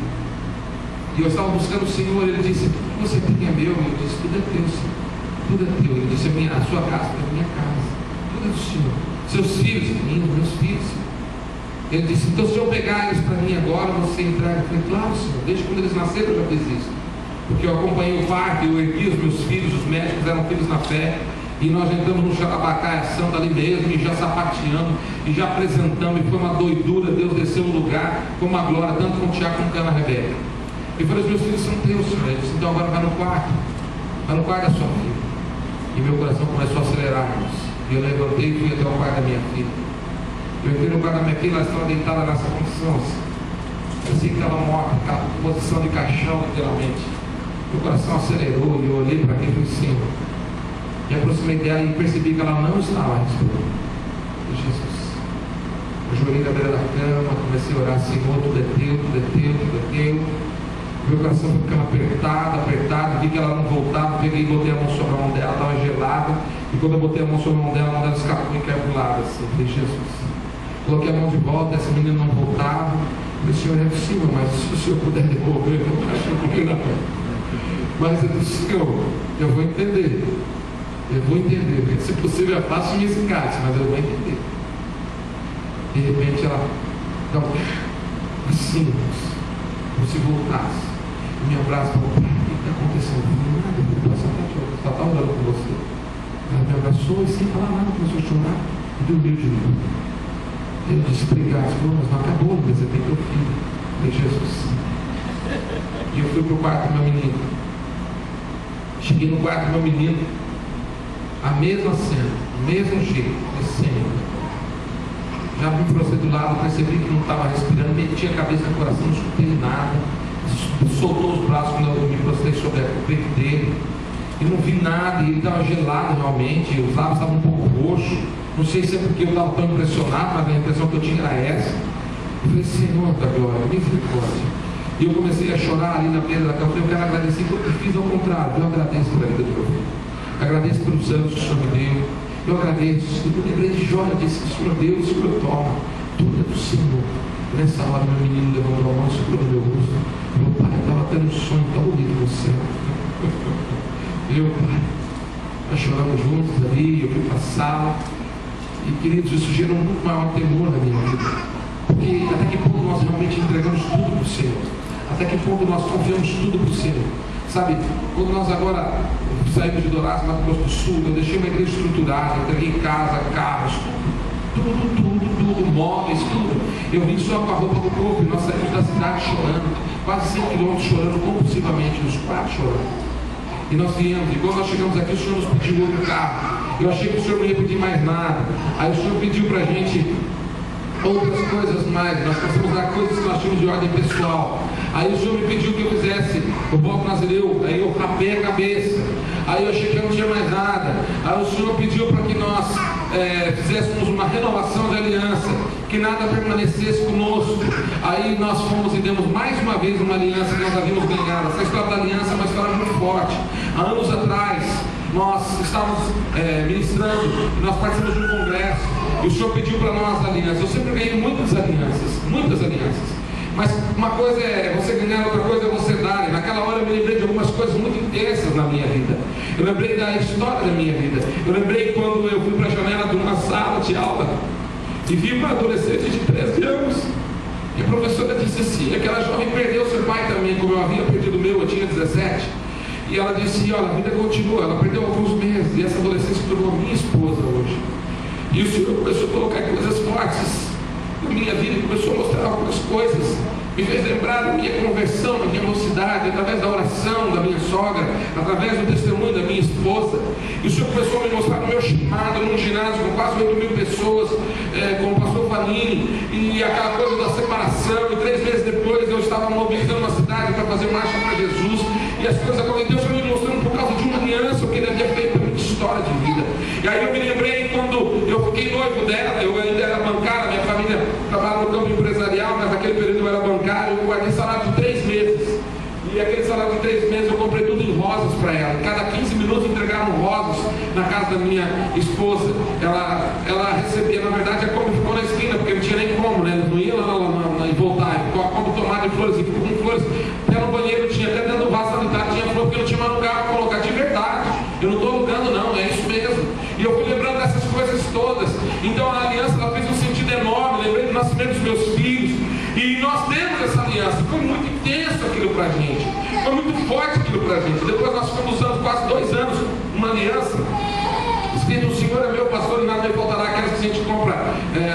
eu estava buscando o Senhor. Ele disse: o que você tem é meu. Eu disse: tudo é teu, Senhor, tudo é teu. Ele disse: a sua casa é a minha casa, tudo é do Senhor. Seus filhos, meus filhos. Ele disse: então se eu pegar eles para mim agora, você entrega? Eu falei: claro, Senhor, desde quando eles nasceram eu já fiz isso, porque eu acompanhei o parto, eu ergui os meus filhos, os médicos eram filhos na fé, e nós entramos no Xarabacaia Santo ali mesmo, e já sapateamos, e já apresentamos, e foi uma doidura. Deus desceu no lugar, foi uma glória, tanto com o Tiago como com a Ana Rebeca. E falei: os meus filhos são teus, Senhor. Ele disse: então agora vai no quarto da sua filha. E meu coração começou a acelerar, e eu levantei e fui até o quarto da minha filha. Eu entrei no quarto da minha filha, ela estava deitada nessa condição, assim que ela morta, aquela posição de caixão, literalmente. Meu coração acelerou, e eu olhei para aquele Senhor. Me aproximei dela e percebi que ela não estava respirando. Jesus. Eu joguei na beira da cama, comecei a orar: Senhor, tudo é teu, tudo é teu, tudo é teu. Meu coração foi ficando apertado, vi que ela não voltava, peguei e botei a mão sobre a mão dela, estava gelada, e quando eu botei a mão sobre a mão dela escapou e caiu pro lado, assim. Eu falei: Jesus. Coloquei a mão de volta, essa menina não voltava. Eu falei: Senhor, é possível, mas se o Senhor puder devolver, eu não acho que não. Mas eu disse: Senhor, eu vou entender. Eu vou entender. Se possível, eu faço esse caso, mas eu vou entender. De repente ela, então, assim, como se voltasse, me abraça e falou: pai, o que está acontecendo? Nada, eu só está orando com você. Ela me abraçou e sem falar nada, começou a chorar e dormiu de novo. Eu disse: obrigado, Senhor, mas não acabou, mas você tem teu filho. Falei: Jesus. E eu fui para o quarto do meu menino. Cheguei no quarto do meu menino, a mesma cena, o mesmo jeito, descendo. Já me prostei do lado, percebi que não estava respirando, meti a cabeça no coração, não escutei nada. Soltou os braços quando eu me prostei sobre o peito dele. E não vi nada, e ele estava gelado realmente, os lábios estavam um pouco roxos. Não sei se é porque eu estava tão impressionado, mas a impressão que eu tinha era essa. Eu falei: Senhor da glória, misericórdia. E eu comecei a chorar ali na beira da cama. Eu quero agradecer, porque eu fiz ao contrário. Eu agradeço pela vida do meu filho. Agradeço pelos anos que o Senhor me deu. Eu agradeço. Eu lembrei de Jó, disse que o Senhor deu, o Senhor toma. Tudo é do Senhor. Nessa hora, meu menino levantou a mão, segurou no meu rosto. Meu pai, estava tendo um sonho tão bonito no céu. Pai, nós choramos juntos ali. Eu fui para a sala. E, queridos, isso gerou um muito maior temor na minha vida. Porque até que ponto nós realmente entregamos tudo para o Senhor? Até que ponto nós confiamos tudo para o Senhor? Sabe, quando nós agora saímos de Dourados, Mato Grosso do Sul, eu deixei uma igreja estruturada, entreguei casa, carros, tudo, móveis, tudo. Eu vim só com a roupa do corpo e nós saímos da cidade chorando, quase 100 quilômetros chorando compulsivamente, nos quatro chorando. E nós viemos, e quando nós chegamos aqui, o Senhor nos pediu outro carro. Eu achei que o Senhor não ia pedir mais nada. Aí o Senhor pediu para a gente outras coisas mais. Nós passamos a coisas que nós tínhamos de ordem pessoal. Aí o Senhor me pediu que eu fizesse o voto nazireu. Aí eu rapei a cabeça. Aí eu achei que eu não tinha mais nada. Aí o Senhor pediu para que nós fizéssemos uma renovação de aliança, que nada permanecesse conosco. Aí nós fomos e demos mais uma vez uma aliança que nós havíamos ganhado. Essa história da aliança é uma história muito forte. Há anos atrás nós estávamos ministrando e nós participamos de um congresso e o Senhor pediu para nós alianças. Eu sempre ganhei muitas alianças. Mas uma coisa é você ganhar, outra coisa é você dar. E naquela hora eu me lembrei de algumas coisas muito intensas na minha vida. Eu lembrei da história da minha vida. Eu lembrei quando eu fui para a janela de uma sala de aula e vi uma adolescente de 13 anos. E a professora disse assim: aquela jovem perdeu seu pai também, como eu havia perdido o meu, eu tinha 17. E ela disse: olha, a vida continua. Ela perdeu alguns meses e essa adolescente se tornou minha esposa hoje. E o Senhor começou a colocar coisas fortes na minha vida, começou a mostrar algumas coisas, me fez lembrar da minha conversão, da minha mocidade, através da oração da minha sogra, através do testemunho da minha esposa. E o Senhor começou a me mostrar no meu chamado, num ginásio com quase 8.000 pessoas, com o pastor Vanini, e aquela coisa da separação. E 3 meses depois eu estava mobilizando uma cidade para fazer marcha para Jesus, e as coisas aconteceram. Deus foi me mostrando por causa de uma aliança o que ele havia feito para minha história de vida. E aí eu me lembrei quando eu fiquei noivo dela. Eu ainda era bancário, minha família trabalhava no campo empresarial, mas naquele período eu era bancário. Eu guardei salário de 3 meses. E aquele salário de 3 meses eu comprei tudo em rosas para ela. Cada 15 minutos entregavam rosas na casa da minha esposa. Ela recebia, na verdade, a compra ficou na esquina, porque não tinha nem como, né? Não ia lá e voltar. Ficou a compra tomada de flores e ficou com flores. Até no banheiro tinha, até dentro do vaso sanitário tinha flor, porque não tinha mais lugar para colocar. De verdade. Eu não estou alugando, não, é isso mesmo. E eu fui lembrando dessas coisas todas. Então a aliança ela fez um sentido enorme. Lembrei do nascimento dos meus filhos. E nós temos essa aliança. Foi muito intenso aquilo pra gente. Foi muito forte aquilo pra gente. Depois nós ficamos usando quase 2 anos uma aliança. Escrito: o Senhor é meu pastor e nada me faltará. Aquelas que a gente compra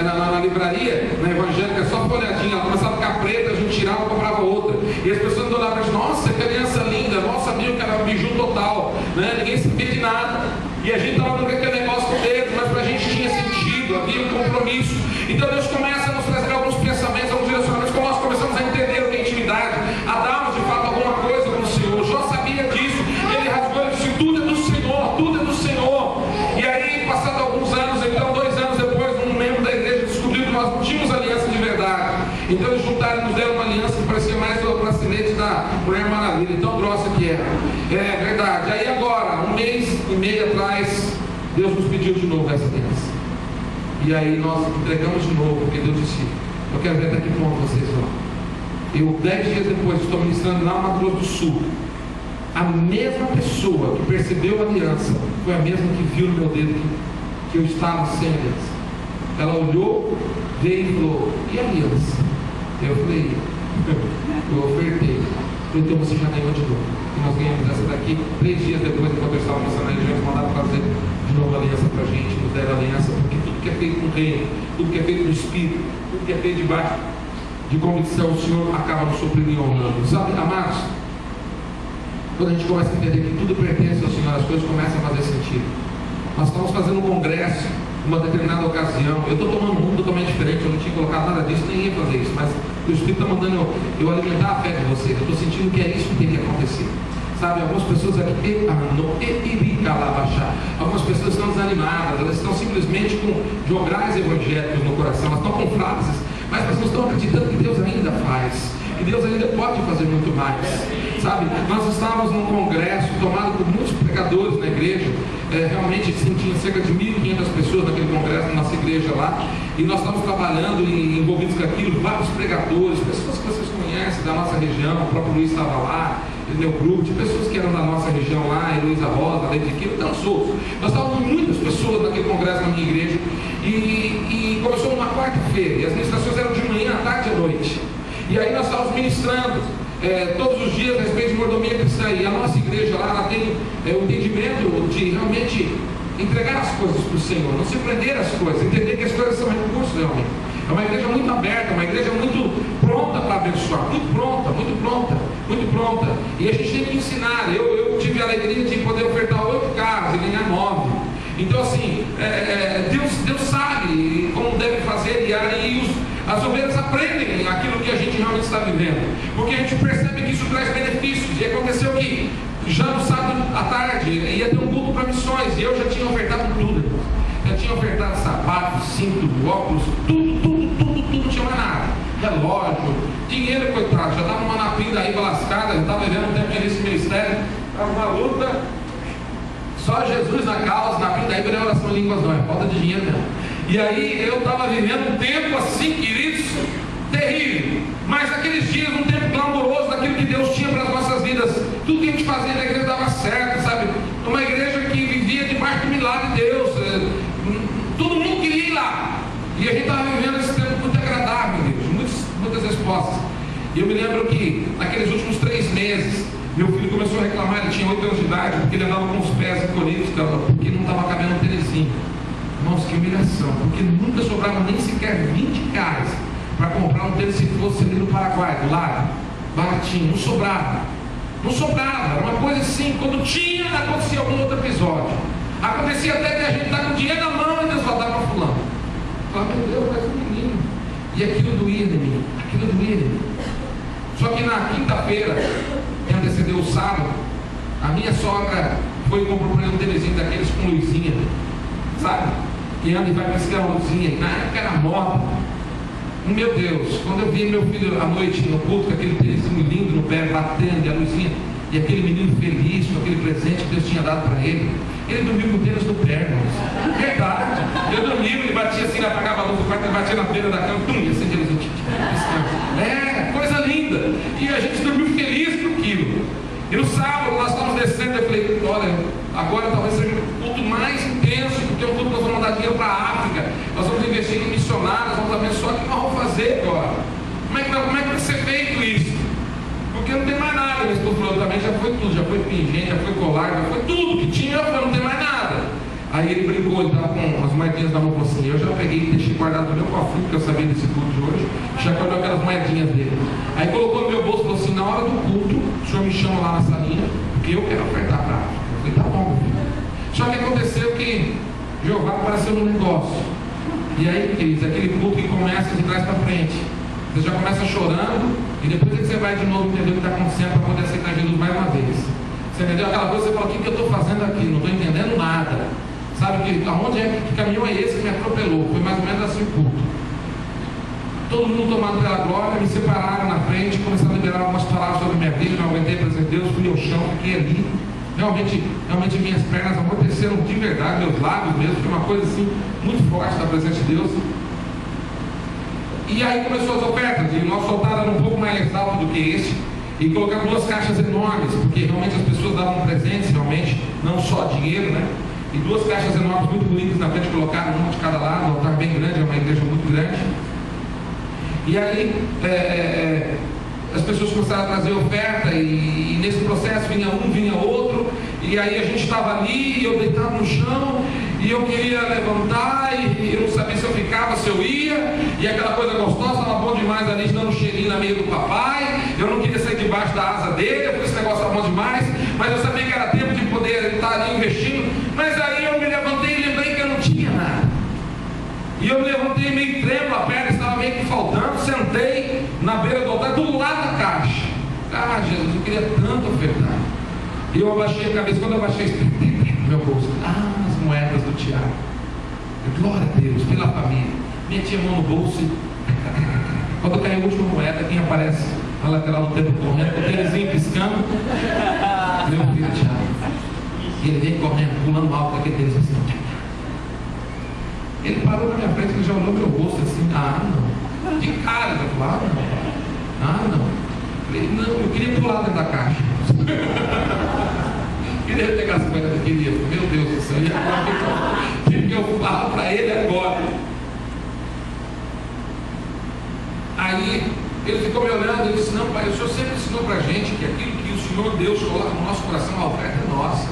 na livraria, na evangélica, é só folhadinha. Ela começava a ficar preta, a gente tirava e comprava outra. E as pessoas olhavam para a gente: nossa, que aliança linda. Nós sabíamos que era biju total, né? Ninguém sabia de nada. E a gente estava dando aquele negócio com Deus, mas para a gente tinha sentido, havia um compromisso. Então Deus começa a nos trazer alguns pensamentos, alguns direcionamentos, como nós começamos a entender o que é intimidade, a darmos de fato alguma coisa com o Senhor. Jó sabia disso, ele rasgou e disse: tudo é do Senhor, tudo é do Senhor. E aí, passado alguns anos, então 2 anos depois, um membro da igreja descobriu que nós não tínhamos aliança de verdade. Então eles juntaram e nos deram uma aliança que parecia mais o bracelete da Mulher Maravilha, tão grossa que era. É verdade. Aí agora, 1 mês e meio atrás, Deus nos pediu de novo essa aliança. E aí nós entregamos de novo, porque Deus disse: eu quero ver até que ponto vocês vão. Eu, 10 dias depois, estou ministrando lá no Mato Grosso do Sul. a mesma pessoa que percebeu a aliança foi a mesma que viu no meu dedo que eu estava sem aliança. Ela olhou, veio e falou: e a aliança? Eu falei: eu ofertei. Então você já ganhou de novo. E nós ganhamos essa daqui 3 dias depois, enquanto eu estava pensando na região, eles mandaram fazer de novo a aliança para a gente, nos deram a aliança, porque tudo que é feito com o reino, tudo que é feito no Espírito, tudo que é feito debaixo de convicção, o Senhor acaba nos suprindo e honrando. Sabe, amados, quando a gente começa a entender que tudo pertence ao Senhor, as coisas começam a fazer sentido. Nós estamos fazendo um congresso uma determinada ocasião, eu estou tomando um rumo totalmente diferente, eu não tinha colocado nada disso, nem ia fazer isso, mas o Espírito está mandando eu alimentar a fé de vocês. Eu estou sentindo que é isso que tem que acontecer. Sabe, algumas pessoas aqui, algumas pessoas estão desanimadas, elas estão simplesmente com jograis evangélicos no coração, elas estão com frases, mas elas não estão acreditando que Deus ainda faz, que Deus ainda pode fazer muito mais. Sabe, nós estávamos num congresso tomado por muitos pregadores na igreja, realmente tinha cerca de 1.500 pessoas naquele congresso, na nossa igreja lá, e nós estávamos trabalhando e envolvidos com aquilo, vários pregadores, pessoas que vocês conhecem da nossa região, o próprio Luiz estava lá, Eneu Brute, pessoas que eram da nossa região lá, Heloísa Rosa, Leite Quilo, tantos outros. Nós estávamos com muitas pessoas naquele congresso na minha igreja, e começou numa quarta-feira, e as ministrações eram de manhã, à tarde e à noite. E aí nós estávamos ministrando todos os dias a respeito de mordomia cristã. E a nossa igreja lá, ela tem o entendimento de realmente entregar as coisas para o Senhor, não se prender às coisas, entender que as coisas são recursos realmente. É uma igreja muito aberta, uma igreja muito pronta para abençoar, muito pronta, muito pronta, muito pronta. E a gente tem que ensinar. Eu tive a alegria de poder ofertar 8 carros e ganhar 9. Então assim, Deus sabe como deve fazer, e aí as ovelhas aprendem aquilo que a gente realmente está vivendo, porque a gente percebe que isso traz benefícios. E aconteceu que já no sábado à tarde ia ter um culto para missões, e eu já tinha ofertado tudo. Já tinha ofertado sapatos, cinto, óculos, tudo, não tinha mais nada. Relógio, dinheiro, coitado, já estava uma napinha aí lascada, já estava vivendo um tempo nesse ministério, estava uma luta. Só Jesus na causa, na pinta aí, virei oração em línguas, não é falta de dinheiro mesmo. E aí eu estava vivendo um tempo assim, queridos, terrível. Mas naqueles dias, um tempo clamoroso daquilo que Deus tinha para as nossas vidas. Tudo que a gente fazia na igreja dava certo, sabe? Uma igreja que vivia debaixo do milagre de Deus. Todo mundo queria ir lá. E a gente estava vivendo esse tempo muito agradável, muitas respostas. E eu me lembro que naqueles últimos 3 meses, meu filho começou a reclamar, ele tinha 8 anos de idade, porque ele andava com os pés encolhidos, porque não estava cabendo um tênisinho. Irmãos, que humilhação, porque nunca sobrava nem sequer 20 reais para comprar um tênis se fosse ali no Paraguai, do lado, baratinho, não sobrava, era uma coisa assim, quando tinha, acontecia algum outro episódio, acontecia até que a gente está com dinheiro na mão e Deus vai dar para fulano. Falava, meu Deus, mas um menino, e aquilo doía em mim, Só que na quinta-feira, que antecedeu o sábado, a minha sogra foi e comprou um tênisinho daqueles com luzinha, sabe? Que anda e vai pescar uma luzinha. Na época era moda. Meu Deus, quando eu vi meu filho à noite no culto, com aquele tênisinho lindo no pé, batendo, e a luzinha, e aquele menino feliz com aquele presente que Deus tinha dado para ele dormiu com o tênis no pé, irmãos. Verdade. Eu dormia, ele batia assim, apagava a luz do quarto, ele batia na beira da cama, e acendia a luz. Coisa linda. E a gente dormiu feliz com aquilo. E no sábado nós estávamos descendo, eu falei, olha, agora talvez seja o culto mais intenso, porque é um culto que nós vamos dar dinheiro para a África, nós vamos investir em missionários, vamos abençoar. O que nós vamos fazer agora? Como é que vai ser feito isso? Porque não tem mais nada. Meu esposo falou também, já foi tudo, já foi pingente, já foi colar, já foi tudo que tinha, eu falei, não tem mais nada. Aí ele brincou, ele estava com as moedinhas na mão assim, eu já peguei e deixei guardado no meu cofre, porque eu sabia desse culto de hoje, chacoalhou aquelas moedinhas dele. Aí colocou no meu bolso e falou assim, na hora do culto, o senhor me chama lá na salinha, porque eu quero ofertar para a África. Eu falei, tá bom, filho. Só que aconteceu que Jeová apareceu no negócio. E aí, queridos, aquele culto que começa de trás para frente. Você já começa chorando, e depois é que você vai de novo entender o que está acontecendo para poder aceitar Jesus mais uma vez. Você entendeu aquela coisa? Você fala, o que eu estou fazendo aqui? Não estou entendendo nada. Sabe aonde que caminhão é esse que me atropelou? Foi mais ou menos assim o culto. Todo mundo tomado pela glória, me separaram na frente, começaram a liberar algumas palavras sobre minha vida, não aguentei para dizer Deus, fui ao chão, fiquei ali. Realmente minhas pernas amorteceram de verdade, meus lábios mesmo, foi uma coisa assim, muito forte da presença de Deus. E aí começou as ofertas, e o nosso altar era um pouco mais alto do que esse, e colocar 2 caixas enormes, porque realmente as pessoas davam presentes, realmente, não só dinheiro, né? E 2 caixas enormes muito bonitas na frente, colocaram uma de cada lado, um altar bem grande, é uma igreja muito grande. E aí as pessoas começaram a trazer oferta, e nesse processo vinha um, vinha outro, e aí a gente estava ali, e eu deitado no chão, e eu queria levantar, e eu não sabia se eu ficava, se eu ia, e aquela coisa gostosa, estava bom demais ali, dando um cheirinho na meia do papai, eu não queria sair debaixo da asa dele, porque esse negócio estava bom demais, mas eu sabia que era tempo de poder estar ali investindo, mas aí eu me levantei e lembrei que eu não tinha nada, e eu me levantei meio trêmulo, a perna estava meio que faltando, sentei na beira do altar, do lado da caixa. Ah, Jesus, eu queria tanto ofertar. E eu abaixei a cabeça, quando eu abaixei no meu bolso, as moedas do Tiago. Glória a Deus, pela família. Meti a mão no bolso e quando caiu a última moeda, quem aparece na lateral do templo correndo, com o tênisinho piscando, meu filho Tiago. E ele vem correndo, pulando alto daquele tênis assim. Ele parou na minha frente, ele já olhou meu rosto assim, não. De cara, ele falou, não. Falei, não, eu queria pular dentro da caixa. Queria pegar as coisas que eu queria. Meu Deus do céu, e agora o que eu falo para ele agora? Aí ele ficou me olhando e disse, não pai, o senhor sempre ensinou para a gente que aquilo que o Senhor Deus coloca no nosso coração, a oferta é nossa.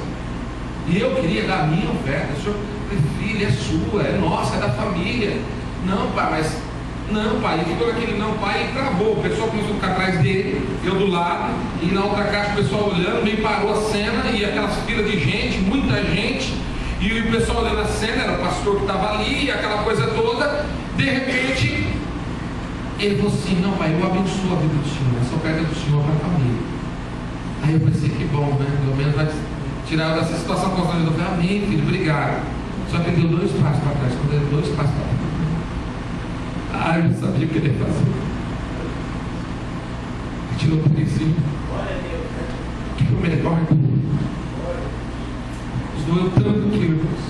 E eu queria dar a minha oferta. O senhor, filha, é sua, é nossa, é da família. Não pai, mas não pai, e ficou aquele não pai e travou. O pessoal começou a ficar atrás dele, eu do lado, e na outra caixa o pessoal olhando, meio parou a cena, e aquelas filas de gente, muita gente, e o pessoal olhando a cena, era o pastor que estava ali, e aquela coisa toda. De repente ele falou assim, não pai, eu abençoo a vida do senhor, essa oferta do senhor para a família. Aí eu pensei, que bom, né, pelo menos vai tirar dessa situação constrangedora. Eu falei, amém filho, obrigado. Só que ele deu 2 passos para trás. Quando ele deu 2 passos para trás, eu não sabia o que ele ia fazer. Ele tirou o tênisinho, que foi o melhor do mundo. Nos doeu tanto que, irmãos,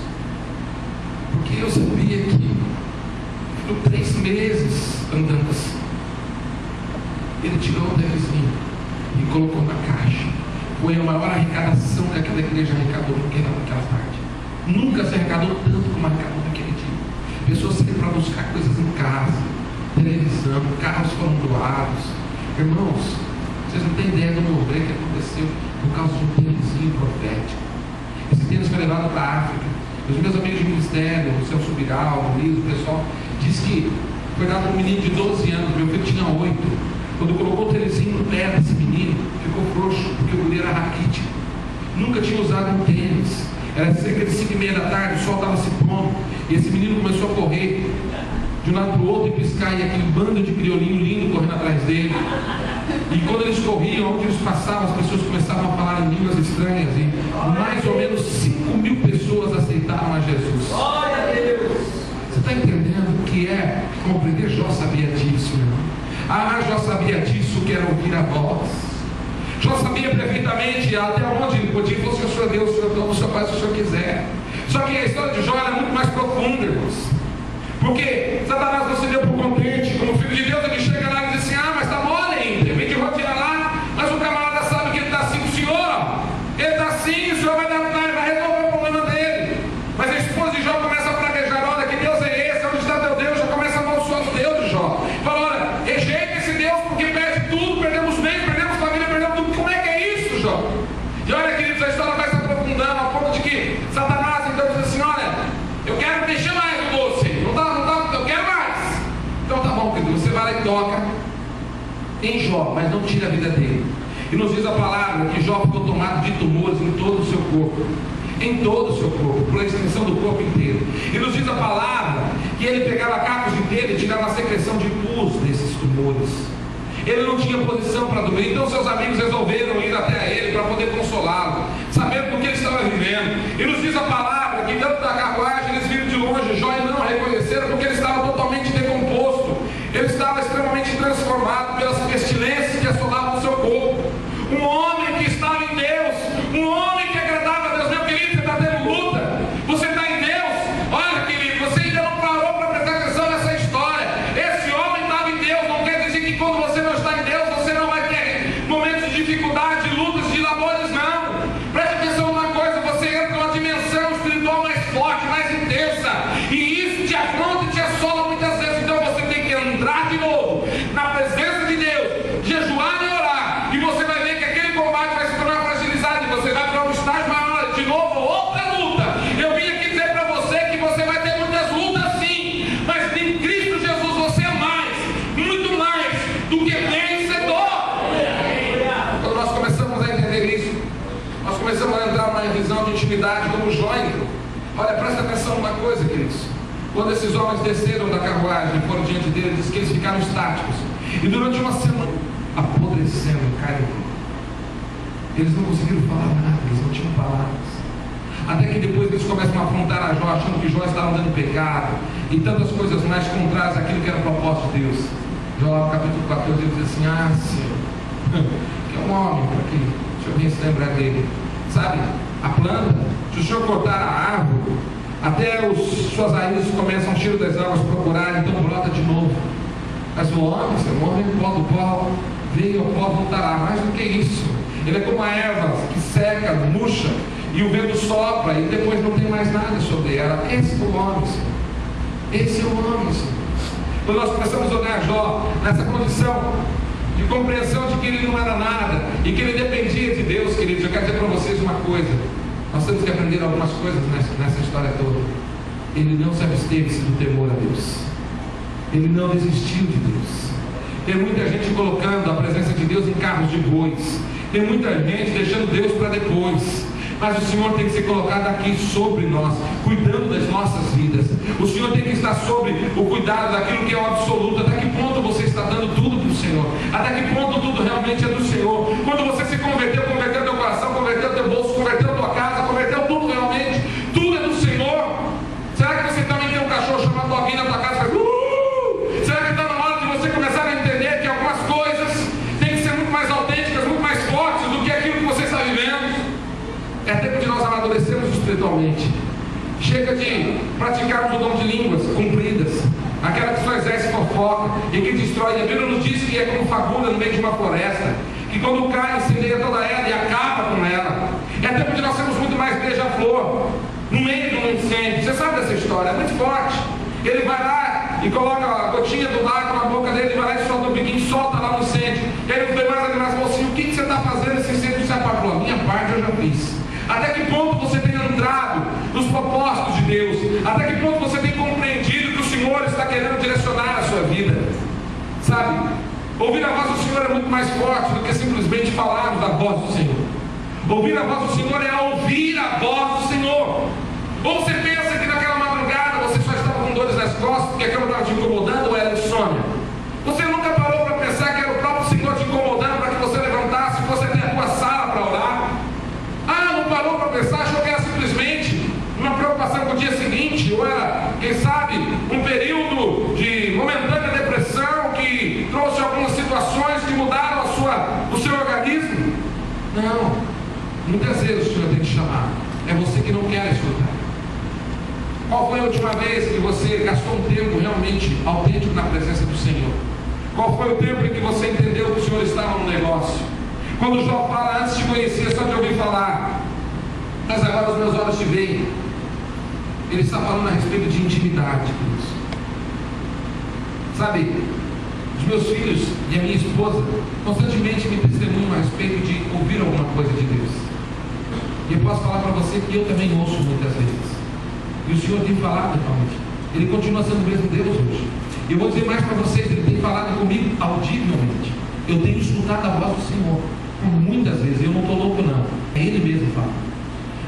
porque eu sabia que por 3 meses andando assim, ele tirou o tênisinho e colocou na caixa. Foi a maior arrecadação que aquela igreja arrecadou naquela tarde. Nunca se arrecadou tanto como arrecadou naquele dia. Pessoas saíram para buscar coisas em casa, televisão, carros foram doados. Irmãos, vocês não têm ideia do mover que aconteceu por causa de um tênisinho profético. Esse tênis foi levado para a África. Os meus amigos de ministério, o Celso Bigal, o Liso, o pessoal, diz que foi dado para um menino de 12 anos, meu filho tinha 8. Quando colocou o tênisinho no pé desse menino, ficou frouxo, porque o menino era raquítico. Nunca tinha usado um tênis. Era cerca de 5h30 da tarde, o sol estava se pondo, e esse menino começou a correr de um lado para o outro e piscar, e aquele bando de criolinho lindo correndo atrás dele. E quando eles corriam, onde eles passavam, as pessoas começavam a falar em línguas estranhas, e mais ou menos 5.000 pessoas aceitaram a Jesus. Glória a Deus! Você está entendendo o que é compreender? Jó sabia disso, irmão. Jó sabia disso, que era ouvir a voz. Jó sabia perfeitamente até onde ele podia. Ele falou, se o Senhor Deus, o Senhor toma, o Senhor faz o que o Senhor quiser. Só que a história de Jó é muito mais profunda, irmãos. Porque Satanás não se deu por contente. Como filho de Deus, ele chega lá e diz assim, mas está mole ainda, vem que rotear lá. Mas o camarada sabe que ele está assim com o Senhor. Ele está assim, o Senhor vai resolver o problema dele. Mas a esposa de Jó começa a praguejar, olha, que Deus é esse? Onde está teu Deus? Já começa a amaldiçoar o Deus de Jó. Fala, olha, rejeita esse Deus porque perde tudo, perdemos bem, perdemos família, perdemos tudo. Como é que é isso, Jó? E olha, queridos, a história vai se aprofundando ao ponto de que Satanás então diz assim, olha, eu quero mexer mais com você. Não dá, eu quero mais. Então tá bom, querido, você vai lá e toca em Jó, mas não tira a vida dele. E nos diz a palavra que Jó ficou tomado de tumores em todo o seu corpo. Em todo o seu corpo, por extensão do corpo inteiro. E nos diz a palavra que ele pegava cacos de telha e tirava a secreção de pus desses tumores. Ele não tinha posição para dormir, então seus amigos resolveram ir até ele para poder consolá-lo, sabendo do que ele estava vivendo. E nos diz a palavra que dentro da carruagem eles viram de longe Jó e não reconheceram, porque ele estava totalmente decomposto. Ele estava extremamente transformado pelas pestilências que assolavam o seu corpo. Um homem que estava em Deus, um homem que agradava a Deus. Meu querido, você está tendo luta, você está em Deus. Olha, querido, você ainda não parou para prestar atenção nessa história. Esse homem estava em Deus, não quer dizer que quando você não está em Deus, você não vai ter momentos Quando esses homens desceram da carruagem e foram diante dele, diz que eles ficaram estáticos. E durante uma semana, apodrecendo, caindo. Eles não conseguiram falar nada, eles não tinham palavras. Até que depois eles começam a afrontar a Jó, achando que Jó estava andando em pecado e tantas coisas mais contrárias àquilo que era o propósito de Deus. Jó, capítulo 14, ele diz assim: ah, Senhor, que é um homem para que o Senhor venha se lembrar dele. Sabe, a planta, se o Senhor cortar a árvore, até suas raízes começam o cheiro das águas procurar, então brota de novo. Mas o homem, Senhor, o homem pó do pó, veio ao pó, voltará. Mais do que isso, ele é como a erva que seca, murcha, e o vento sopra, e depois não tem mais nada sobre ela. Esse é o homem, Senhor. Esse é o homem, Senhor. Quando nós começamos a olhar Jó nessa condição de compreensão de que ele não era nada e que ele dependia de Deus, queridos, eu quero dizer para vocês uma coisa. Nós temos que aprender algumas coisas nessa história toda. Ele não se absteve-se do temor a Deus. Ele não desistiu de Deus. Tem muita gente colocando a presença de Deus em carros de bois. Tem muita gente deixando Deus para depois. Mas o Senhor tem que ser colocado aqui sobre nós, cuidando das nossas vidas. O Senhor tem que estar sobre o cuidado daquilo que é o absoluto. Até que ponto você está dando tudo para o Senhor? Até que ponto tudo realmente é do Senhor? Quando você se converteu teu coração, converteu teu bolso, converteu tua casa, converteu tudo realmente, tudo é do Senhor. Será que você também tem um cachorro chamado Doguinho na tua casa e faz Será que está na hora de você começar a entender que algumas coisas têm que ser muito mais autênticas, muito mais fortes do que aquilo que você está vivendo? É tempo de nós amadurecermos espiritualmente. Chega de praticarmos o dom de línguas compridas, aquela que só exerce fofoca e que destrói. A Bíblia nos diz que é como fagulha no meio de uma floresta, que quando cai incendeia toda ela e acaba com ela. É tempo de nós sermos muito mais beija-flor no meio de um incêndio. Você sabe dessa história, é muito forte. Ele vai lá e coloca a gotinha do lago na boca dele, vai lá e solta um biquinho, solta lá no incêndio. Ele não tem mais animais, falou assim: o que você está fazendo? Esse incêndio se apagou. A minha parte eu já fiz. Até que ponto você tem entrado nos propósitos de Deus? Até que ponto você tem compreendido que o Senhor está querendo direcionar a sua vida? Sabe, ouvir a voz do Senhor é muito mais forte do que simplesmente falarmos da voz do Senhor. Ouvir a voz do Senhor é ouvir a voz do Senhor. Ou você pensa que naquela madrugada você só estava com dores nas costas porque aquilo estava te incomodando, ou era insônia? Você nunca parou para pensar que era o próprio Senhor te incomodando para que você levantasse e fosse até a tua sala para orar? Parou para pensar, achou que era simplesmente uma preocupação com o dia seguinte, ou era, quem sabe, um período de momentânea depressão que trouxe algumas situações que mudaram o seu organismo. Não, muitas vezes o Senhor tem que chamar, é você que não quer escutar. Qual foi a última vez que você gastou um tempo realmente autêntico na presença do Senhor? Qual foi o tempo em que você entendeu que o Senhor estava no negócio? Quando Jó fala, antes te conhecia, só te ouvi falar, mas agora os meus olhos te veem. Ele está falando a respeito de intimidade, queridos. Sabe, os meus filhos e a minha esposa constantemente me testemunham a respeito de ouvir alguma coisa de Deus. E eu posso falar para você que eu também ouço muitas vezes. E o Senhor tem falado realmente. Ele continua sendo o mesmo Deus hoje. E eu vou dizer mais para vocês, Ele tem falado comigo audivelmente. Eu tenho escutado a voz do Senhor. Muitas vezes, eu não estou louco não. É Ele mesmo que fala.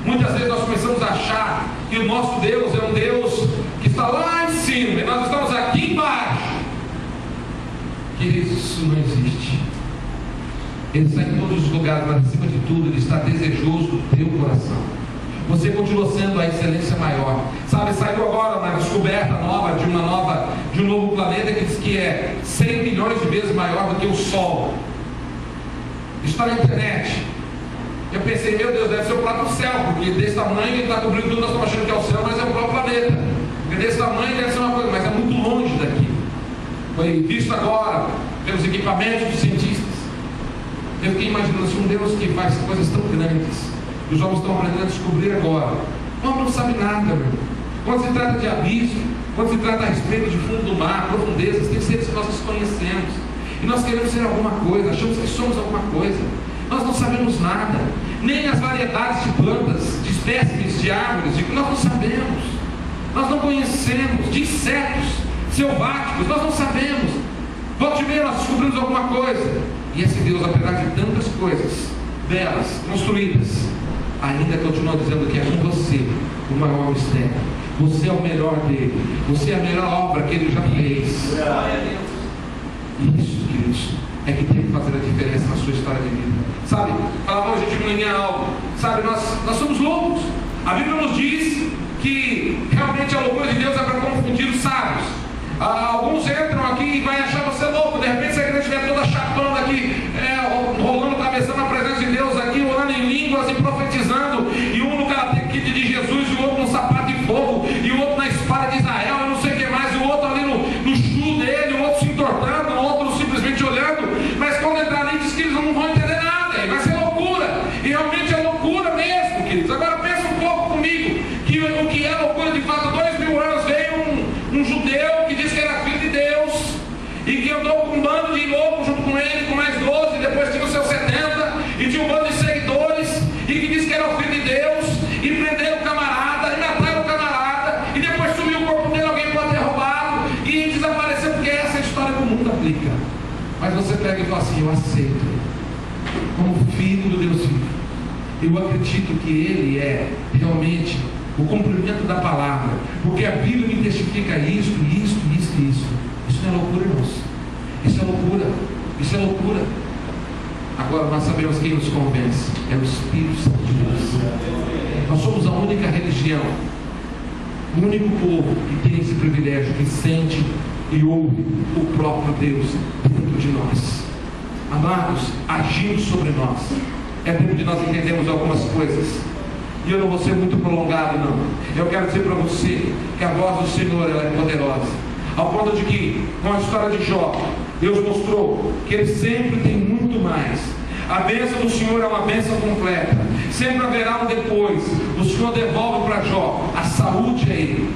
Muitas vezes nós começamos a achar que o nosso Deus é um Deus que está lá em cima e nós estamos aqui embaixo. Queridos, isso não existe. Ele está em todos os lugares, mas acima de tudo Ele está desejoso do teu coração. Você continua sendo a excelência maior. Sabe, saiu agora uma descoberta nova de um novo planeta que diz que é 100 milhões de vezes maior do que o Sol. Está na internet. Eu pensei, meu Deus, deve ser o próprio céu, porque desse tamanho ele está cobrindo tudo, nós estamos achando que é o céu, mas é o próprio planeta. Porque desse tamanho deve ser uma coisa, mas é muito longe daqui. Foi visto agora pelos equipamentos dos cientistas. Eu fiquei imaginando assim, um Deus que faz coisas tão grandes. E os homens estão aprendendo a descobrir agora. O homem não sabe nada, meu irmão. Quando se trata de abismo, quando se trata a respeito de fundo do mar, profundezas, tem seres que nós desconhecemos. E nós queremos ser alguma coisa, achamos que somos alguma coisa. Nós não sabemos nada, nem as variedades de plantas, de espécies, de árvores, nós não sabemos, nós não conhecemos, de insetos selváticos, nós não sabemos. Volte e meia nós descobrimos alguma coisa, e esse Deus, apesar de tantas coisas belas, construídas, ainda continua dizendo que é com você o maior mistério. Você é o melhor dele. Você é a melhor obra que ele já fez. Isso, queridos, é que tem que fazer a diferença na sua história de vida. Sabe, falava hoje de manhã algo. Sabe, nós somos loucos. A Bíblia nos diz que realmente a loucura de Deus é para confundir os sábios. Alguns entram aqui e vai achar você louco. De repente, se a igreja estiver toda chapando aqui, rolando cabeção na presença de Deus aqui, orando em línguas e profetizando, e um no karateque de Jesus, e o outro no sapato de fogo, e o outro na espada de Israel, e não sei o que mais, e o outro ali no chu dele, o outro se entortando, o outro simplesmente olhando. Mas quando entrar ali, diz que eles não vão entender nada, e vai ser loucura. E realmente é loucura mesmo, queridos. Agora pensa um pouco comigo, que o que é loucura de fato. 2000 anos veio um judeu que disse que era filho de Deus, e que andou com um bando de loucos junto com ele, com mais 12, depois tinha os seus 70, e tinha um bando de seguidores, e que disse que era o filho de Deus, e prenderam o camarada, e mataram o camarada, e depois sumiu o corpo dele, alguém pode ter roubado, e desapareceu, porque essa é a história que o mundo aplica. Mas você pega e fala assim: eu aceito, como filho do Deus vivo, eu acredito que ele é realmente o cumprimento da palavra, porque a Bíblia me testifica isso. Isso não é loucura, irmãos. Isso é loucura. Agora nós sabemos quem nos convence: é o Espírito Santo de Deus. Nós somos a única religião, o único povo que tem esse privilégio, que sente e ouve o próprio Deus dentro de nós, amados, agindo sobre nós. É tempo de nós entendermos algumas coisas, e eu não vou ser muito prolongado, não. Eu quero dizer para você que a voz do Senhor, ela é poderosa, ao ponto de que, com a história de Jó, Deus mostrou que ele sempre tem muito mais. A bênção do Senhor é uma bênção completa. Sempre haverá um depois. O Senhor devolve para Jó a saúde a ele,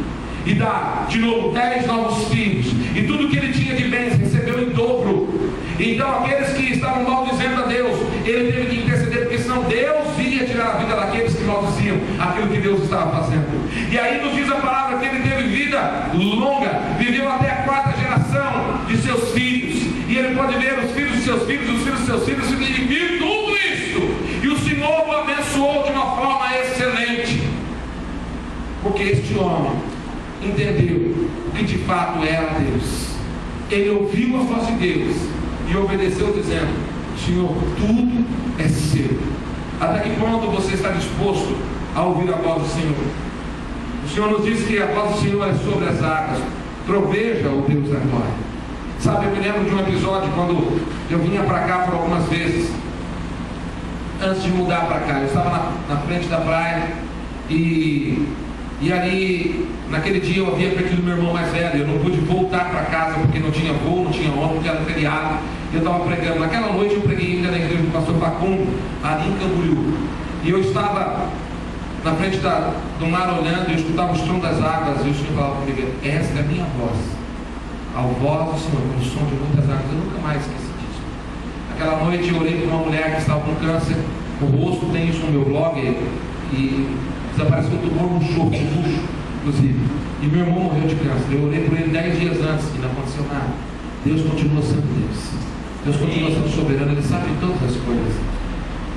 e dá de novo 10 novos filhos, e tudo que ele tinha de bens recebeu em dobro. Então aqueles que estavam maldizendo a Deus, ele teve que interceder, porque senão Deus ia tirar a vida daqueles que maldiziam aquilo que Deus estava fazendo. E aí nos diz a palavra que ele teve vida longa, viveu até a 4ª geração de seus filhos, e ele pode ver os filhos de seus filhos, os filhos de seus filhos, e viu tudo isso, e o Senhor o abençoou de uma forma excelente, porque este homem entendeu o que de fato era Deus. Ele ouviu a voz de Deus e obedeceu, dizendo: Senhor, tudo é seu. Até que ponto você está disposto a ouvir a voz do Senhor? O Senhor nos diz que a voz do Senhor é sobre as águas. Troveja o Deus da glória. Sabe, eu me lembro de um episódio quando eu vinha para cá por algumas vezes, antes de mudar para cá. Eu estava na frente da praia, e ali, naquele dia, eu havia perdido meu irmão mais velho. Eu não pude voltar para casa porque não tinha voo, não tinha ônibus, porque era feriado. Eu estava pregando. Naquela noite eu preguei ainda na igreja do pastor Facundo, ali em Camboriú. E eu estava na frente do mar olhando, e eu escutava o som das águas, e o Senhor falava comigo: esta é a minha voz, a voz do Senhor, com o som de muitas águas. Eu nunca mais esqueci disso. Aquela noite eu orei por uma mulher que estava com câncer. O rosto tem isso no meu blog, e desapareceu um tumor no choro, inclusive. E meu irmão morreu de câncer. Eu orei por ele 10 dias antes e não aconteceu nada. Deus continua sendo Deus. Deus continua sendo soberano. Ele sabe de todas as coisas.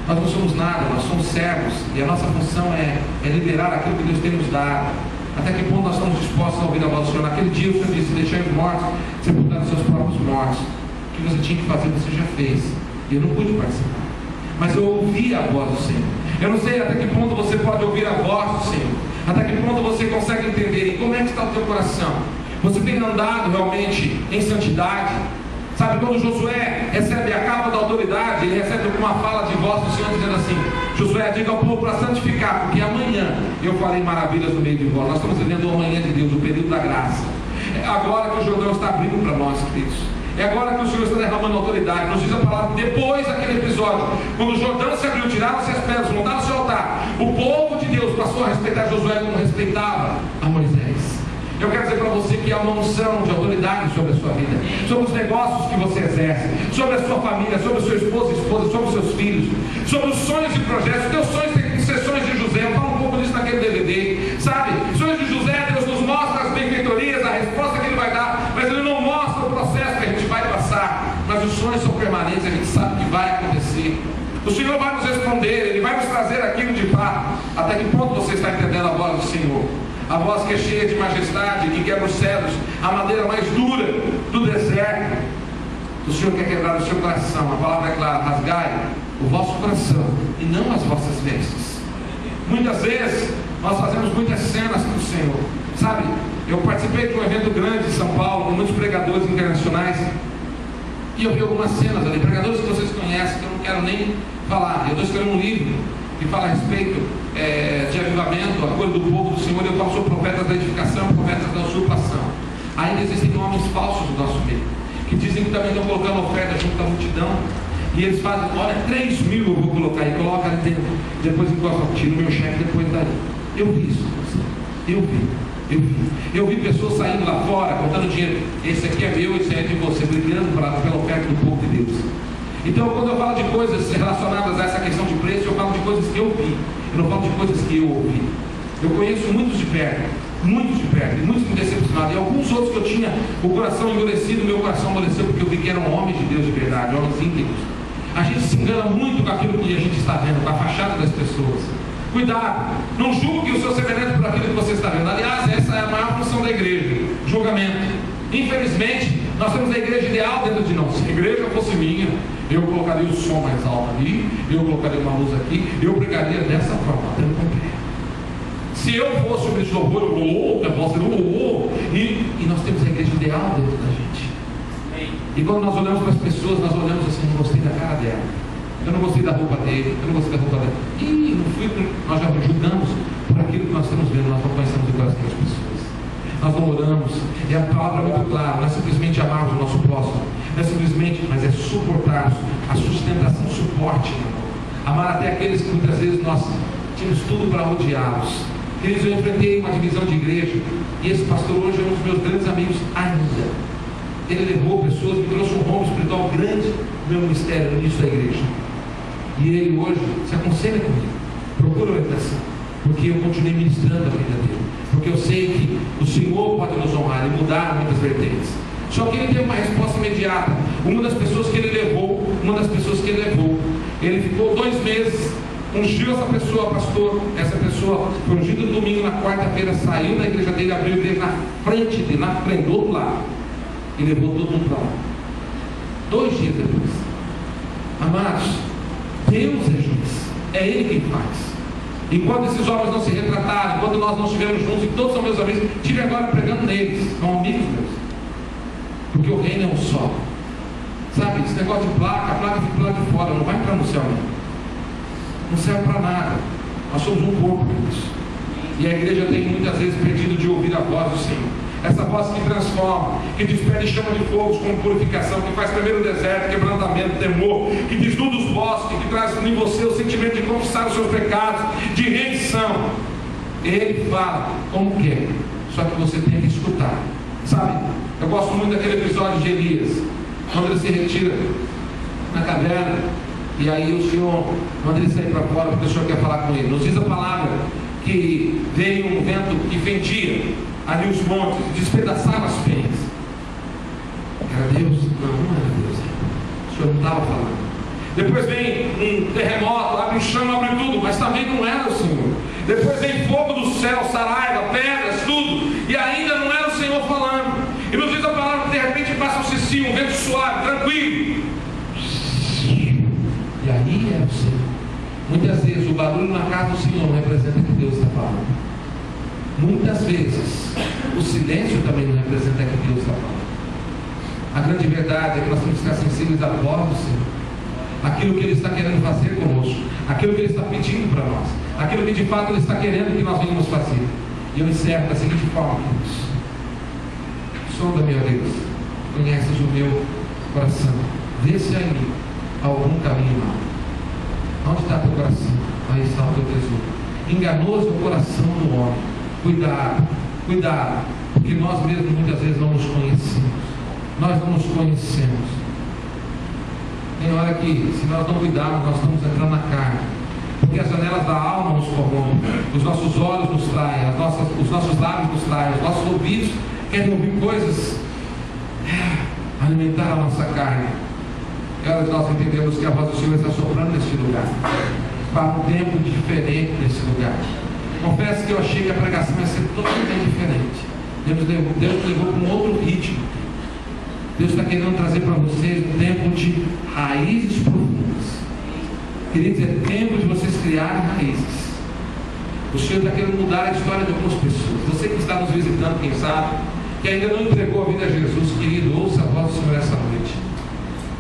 Nós não somos nada, nós somos servos. E a nossa função é liberar aquilo que Deus tem nos dado. Até que ponto nós estamos dispostos a ouvir a voz do Senhor? Naquele dia o Senhor disse: deixai os mortos sepultando seus próprios mortos. O que você tinha que fazer, você já fez. E eu não pude participar, mas eu ouvi a voz do Senhor. Eu não sei até que ponto você pode ouvir a voz do Senhor, até que ponto você consegue entender, e como é que está o teu coração. Você tem andado realmente em santidade? Sabe, quando Josué recebe a capa da autoridade, ele recebe uma fala de voz do Senhor dizendo assim: Josué, diga ao povo para santificar, porque amanhã eu farei maravilhas no meio de vós. Nós estamos vivendo o amanhã de Deus, o período da graça. É agora que o Jordão está abrindo para nós, queridos. É agora que o Senhor está derramando autoridade. Nos diz a palavra, depois daquele episódio, quando o Jordão se abriu, tiraram-se as pedras, montaram o seu altar, o povo de Deus passou a respeitar Josué como respeitava a Moisés. Eu quero dizer para você que há uma unção de autoridade sobre a sua vida, sobre os negócios que você exerce, sobre a sua família, sobre o seu esposo e esposa, sobre os seus filhos, sobre os sonhos e projetos. Teus sonhos têm que ser sonhos de José. Eu falo um pouco disso naquele DVD, sabe? Sonhos de José, Deus nos mostra as benfeitorias, a resposta que Ele vai dar, mas Ele não mostra o processo que a gente vai passar. Mas os sonhos são permanentes, a gente sabe que vai acontecer. O Senhor vai nos responder, Ele vai nos trazer aquilo de fato. Até que ponto você está entendendo a voz do Senhor? a voz que é cheia de majestade, que quebra os cedros, a madeira mais dura do deserto. O Senhor quer quebrar o seu coração. A palavra é clara: rasgai o vosso coração e não as vossas vestes. Muitas vezes nós fazemos muitas cenas para o Senhor, sabe? Eu participei de um evento grande em São Paulo, com muitos pregadores internacionais, e eu vi algumas cenas ali, pregadores que vocês conhecem, que eu não quero nem falar. Eu estou escrevendo um livro que fala a respeito de avivamento, a cor do povo do Senhor. Eu falo sobre profetas da edificação, profetas da usurpação. Ainda existem homens falsos no nosso meio, que dizem que também estão colocando oferta junto à multidão, e eles fazem: olha, 3.000 eu vou colocar aí, coloca ali dentro, depois encosta, tira o meu cheque, depois dali. Eu vi isso, eu vi pessoas saindo lá fora, contando dinheiro: esse aqui é meu, esse é de você, brigando pela oferta do povo de Deus. Então, quando eu falo de coisas relacionadas a essa questão de preço, eu falo de coisas que eu vi, eu não falo de coisas que eu ouvi. Eu conheço muitos de perto, e muitos me decepcionaram, e alguns outros que eu tinha o coração endurecido, meu coração amoleceu, porque eu vi que eram homens de Deus de verdade, homens íntegros. A gente se engana muito com aquilo que a gente está vendo, com a fachada das pessoas. Cuidado, não julgue o seu semelhante por aquilo que você está vendo. Aliás, essa é a maior função da igreja: julgamento. Infelizmente, nós temos a igreja ideal dentro de nós. Se a igreja fosse minha, eu colocaria o som mais alto ali, eu colocaria uma luz aqui, eu pregaria dessa forma, tendo com pé. Se eu fosse o ministro do louvor, eu posso ser e nós temos a igreja ideal dentro da gente. E quando nós olhamos para as pessoas, nós olhamos assim: não gostei da cara dela, eu não gostei da roupa dele, eu não gostei da roupa dela. Nós já julgamos por aquilo que nós estamos vendo, nós não conhecemos o coração das pessoas. Nós não oramos, e a palavra é muito clara: não é simplesmente amarmos o nosso próximo, não é simplesmente, mas é suportarmos, a sustentação, suporte. Amar até aqueles que muitas vezes nós tínhamos tudo para odiá-los. Queridos, eu enfrentei uma divisão de igreja, e esse pastor hoje é um dos meus grandes amigos ainda. Ele levou pessoas, me trouxe um rombo espiritual grande no meu ministério, no início da igreja. E ele hoje se aconselha comigo, procura orientação, porque eu continuei ministrando a vida dele, porque eu sei que o Senhor pode nos honrar e mudar muitas vertentes. Só que ele teve uma resposta imediata. Uma das pessoas que ele levou, ele ficou 2 meses, ungiu essa pessoa, pastor. Essa pessoa foi ungida no domingo, na quarta-feira saiu da igreja dele, abriu a igreja na frente dele, do outro lado, e levou todo mundo para lá. 2 dias depois. Amados, Deus é juiz, é Ele quem faz. Enquanto esses homens não se retrataram, enquanto nós não estivemos juntos, e todos são meus amigos, estive agora pregando neles, são amigos meus, porque o reino é um só. Sabe, esse negócio de placa, a placa fica do lado de fora, não vai entrar no céu não serve para nada. Nós somos um corpo, isso. E a igreja tem muitas vezes perdido de ouvir a voz do Senhor. Essa voz que transforma, que desperta e chama de fogo com purificação, que faz tremer o deserto, quebrantamento, temor, que desnuda os bosques, que traz em você o sentimento de confessar os seus pecados, de rendição. Ele fala como quer, só que você tem que escutar. Sabe, eu gosto muito daquele episódio de Elias, quando ele se retira na caverna, e aí o Senhor manda ele sair para fora, porque o Senhor quer falar com ele. Nos diz a palavra que veio um vento que fendia ali os montes, despedaçava as penhas. Era Deus? Não era Deus. O Senhor não estava falando. Depois vem um terremoto, abre o chão, abre tudo, mas também não era o Senhor. Depois vem fogo do céu, saraiva, pedras, tudo, e ainda não era o Senhor falando. E nos diz a palavra que de repente passa um cicio, um vento suave, tranquilo. E aí é o Senhor. Muitas vezes o barulho na casa do Senhor não representa que Deus está falando. Muitas vezes o silêncio também não representa que Deus está falando. A grande verdade é que nós temos que estar sensíveis à voz do Senhor, aquilo que Ele está querendo fazer conosco, aquilo que Ele está pedindo para nós, aquilo que de fato Ele está querendo que nós venhamos fazer. E eu encerro da seguinte forma: sonda, meu Deus, conheces o meu coração, vê se há em mim algum caminho mau. Onde está teu coração? Aí está o teu tesouro. Enganoso é o coração do homem. Cuidado, cuidado, porque nós mesmos muitas vezes não nos conhecemos. Nós não nos conhecemos. Tem hora que, se nós não cuidarmos, nós estamos entrando na carne, porque as janelas da alma nos corrompem, os nossos olhos nos traem, os nossos lábios nos traem, os nossos ouvidos querem ouvir coisas, alimentar a nossa carne. É hora de nós entendermos que a voz do Senhor está soprando neste lugar, para um tempo diferente nesse lugar. Confesso que eu achei que a pregação ia ser totalmente diferente. Deus levou para um outro ritmo. Deus está querendo trazer para vocês um tempo de raízes profundas. Queridos, é tempo de vocês criarem raízes. O Senhor está querendo mudar a história de algumas pessoas. Você que está nos visitando, quem sabe, que ainda não entregou a vida a Jesus, querido, ouça a voz do Senhor essa noite.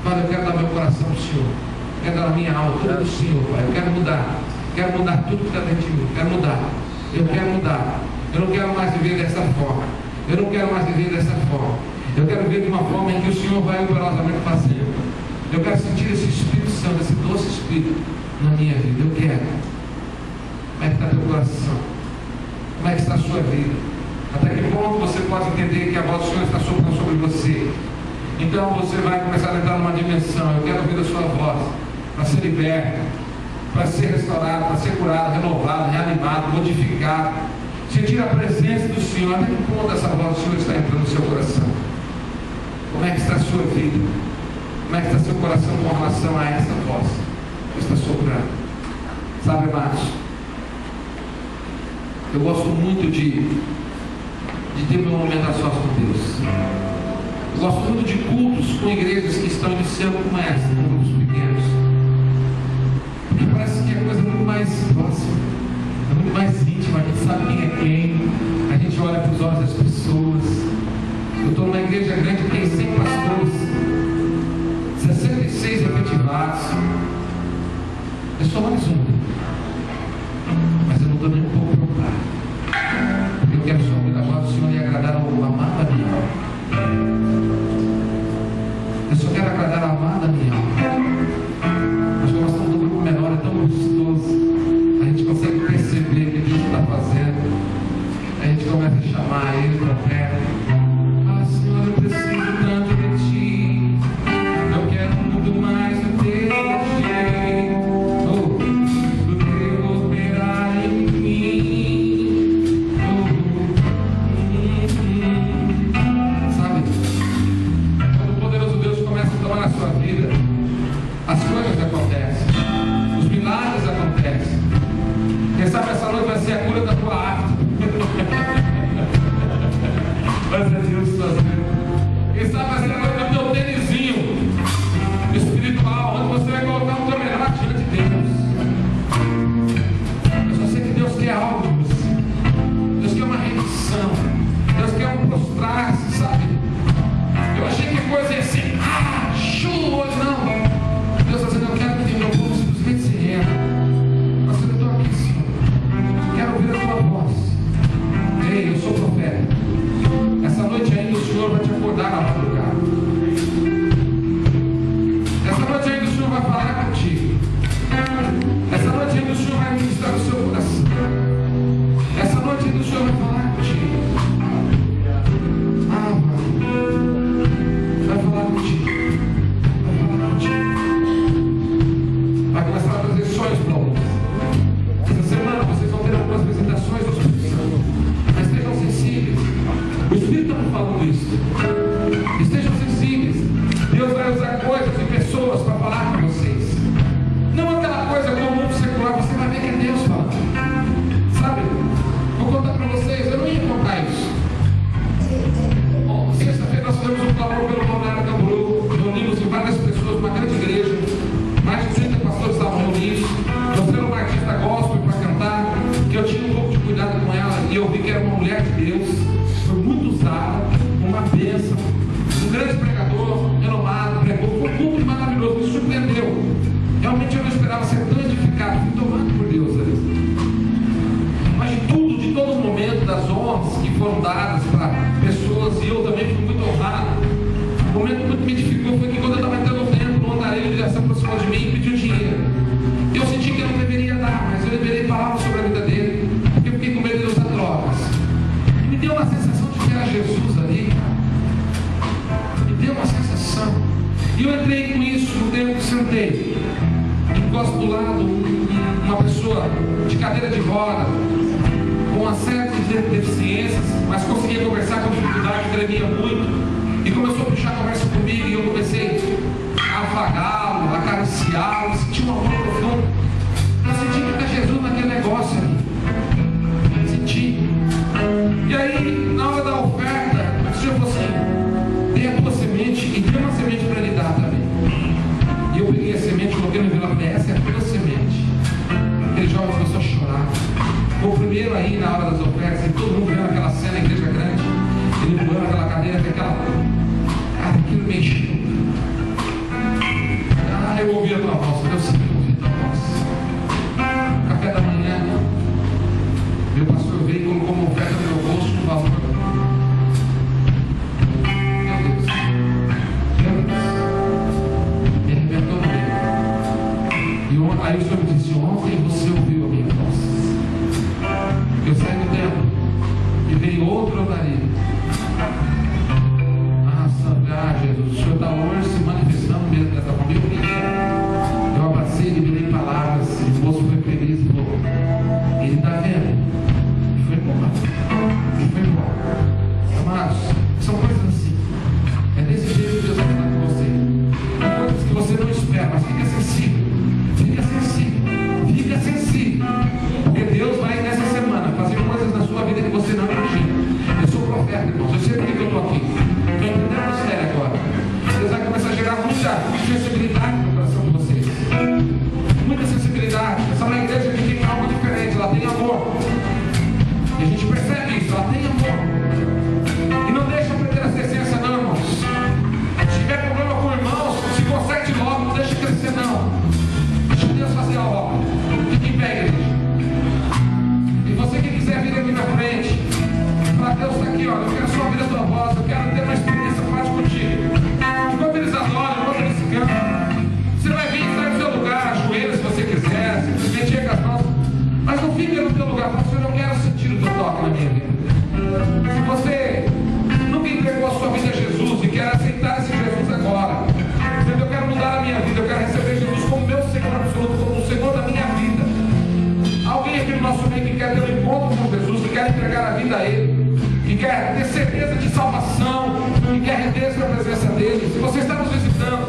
Pai, eu quero dar meu coração ao Senhor. Eu quero dar a minha alma, tudo do Senhor, Pai. Eu quero mudar. Quero mudar tudo que está dentro de mim. Quero mudar. Eu quero mudar. Eu não quero mais viver dessa forma. Eu não quero mais viver dessa forma. Eu quero viver de uma forma em que o Senhor vai rigorosamente fazendo. Eu quero sentir esse Espírito Santo, esse doce Espírito na minha vida. Eu quero. Como é que está teu coração? Como é que está a sua vida? Até que ponto você pode entender que a voz do Senhor está soprando sobre você? Então você vai começar a entrar numa dimensão. Eu quero ouvir a sua voz para ser liberto, para ser restaurado, para ser curado, renovado, reanimado, modificado. Sentir a presença do Senhor. Até que ponto essa voz do Senhor está entrando no seu coração? Como é que está a sua vida? Como é que está seu coração com relação a essa voz que está soprando? Sabe, amados, eu gosto muito de ter meu momento a sós com Deus. Eu gosto muito de cultos com igrejas que estão iniciando como essa, com grupos pequenos. Porque parece que é coisa muito mais próxima, é muito mais íntima. A gente sabe quem é quem, a gente olha para os olhos das pessoas. Eu estou numa igreja grande que tem 100 pastores, 66 efetivados. Eu sou mais um, mas eu não estou nem um pouco preocupado. Eu quero só ouvir a voz do Senhor e agradar ao amado da minha alma. Eu só quero agradar ao amado da minha alma. Mas nós estamos num grupo menor, é tão gostoso. A gente consegue perceber o que Deus está fazendo. A gente começa a chamar Ele para perto. Ah, Senhor, eu preciso tanto de Ti. Eu quero muito mais do Teu jeito, do Teu operar em mim. Sabe? Quando o poderoso Deus começa a tomar na sua vida, as coisas acontecem, os milagres acontecem. Quem sabe essa noite vai ser a cura da tua arte. Vai ser Deus fazendo. Quem sabe vai ser a noite do teu tênisinho espiritual, onde você vai colocar um camerado diante de Deus. Eu só sei que Deus quer algo de você. Deus quer uma rendição. Deus quer um prostrar-se, sabe? Eu achei que a coisa ia ser chuva, não. Deus está dizendo, eu quero que meu povo simplesmente se renda. Mas eu estou aqui, Senhor. Quero ouvir a tua voz. Ei, eu sou profeta. Essa noite ainda o Senhor vai te acordar na madrugada. Essa noite ainda o Senhor vai falar contigo. Essa noite ainda o Senhor vai ministrar o seu coração. Essa noite ainda o Senhor vai falar contigo. Ah, mano. Vai falar contigo. Vai falar contigo. Vai começar a trazer sonhos para alguns. Essa semana vocês vão ter algumas visitações do Espírito Santo. Mas estejam sensíveis. O Espírito está me falando isso. Estejam sensíveis. Deus vai usar coisas e pessoas para falar com vocês. Não aquela coisa comum secular, você vai ver que é Deus falando. Sabe? Vou contar para vocês, eu não ia contar isso. Bom, sexta-feira nós fizemos um clamor pelo Balneário Camboriú, reunimos em várias pessoas, uma grande igreja, mais de 30 pastores estavam reunidos. Nós temos uma artista gospel para cantar, que eu tinha um pouco de cuidado com ela, e eu vi que era uma mulher de Deus, foi muito usada, uma bênção, um grande pregador, renomado, pregou, foi um culto maravilhoso, me surpreendeu. Realmente eu não esperava ser tão edificado, fui tomado por Deus ali. Mas de tudo, de todo momento, das honras que foram dadas para pessoas, e eu também fui muito honrado, o momento que muito me edificou foi que quando eu estava entrando no templo, um andarilho já se aproximou de mim e pediu dinheiro. Eu senti que eu não deveria dar, mas eu liberei palavras sobre a vida dele, porque eu fiquei com medo de usar drogas. E me deu uma sensação de que era Jesus ali. Me deu uma sensação. E eu entrei com isso no tempo que sentei. Encosto do lado uma pessoa de cadeira de roda, com uma série de deficiências, mas conseguia conversar com dificuldade, tremia muito. E começou a puxar a conversa comigo, e eu comecei a afagá-lo, a acariciá-lo, senti um amor profundo. Eu senti que era Jesus naquele negócio ali. uma semente para ele dar também. E eu peguei a semente, coloquei no envelope, essa é a tua semente. Aquele jovem começou a chorar. Foi o primeiro aí na hora das ofertas, e todo mundo vendo aquela cena, igreja grande, ele voando aquela cadeira, com aquela. Cara, aquilo mexeu. Eu ouvi a tua voz, Deus sempre ouvi a tua voz. Café da manhã, meu pastor veio e colocou uma oferta no meu bolso com valor. Meu Deus, me arrebentou no meio. E aí o Senhor me disse: ontem você ouviu a minha voz. Eu saí do templo e veio outro marido. Jesus, o Senhor está hoje se manifestando mesmo dessa forma. Eu abracei, liberei palavras, e o moço foi feliz e falou: ele está vendo? E foi embora. E foi embora. Amados, são coisas assim. É desse jeito que Deus vai falar com você. São coisas que você não espera, mas fica sensível. Fica sensível. Fica sensível. Porque Deus vai nessa semana fazer coisas na sua vida que você não imagina. Eu sou profeta, irmãos. Eu sei porque eu estou aqui. Estou entendendo sério agora. Deus vai começar a gerar muita sensibilidade no coração de vocês. Muita sensibilidade. Essa é uma igreja que tem algo diferente. Ela tem amor. E a gente percebe isso. Ela tem amor. E não deixa perder essa essência, não, irmãos. Se tiver problema com irmãos, se conserte logo. Não deixa crescer, não. Deixa Deus fazer a obra. Fique em pé, igreja. E você que quiser vir aqui na frente, para Deus está aqui, olha. Eu quero só ouvir a tua voz. Eu quero ter uma experiência prática contigo. Enquanto eles adoram, enquanto eles cantam, você vai vir e sai do seu lugar, ajoelha se você quiser, simplesmente chega as mãos. Mas não fique no teu lugar, porque eu não quero sentir o teu toque na minha vida. Se você nunca entregou a sua vida a Jesus e quer aceitar esse Jesus agora, eu quero mudar a minha vida, eu quero receber Jesus como meu Senhor absoluto, como o Senhor da minha vida. Alguém aqui no nosso meio que quer ter um encontro com Jesus, que quer entregar a vida a Ele, que quer ter certeza de salvação, que quer render na presença dele. Se você está nos visitando,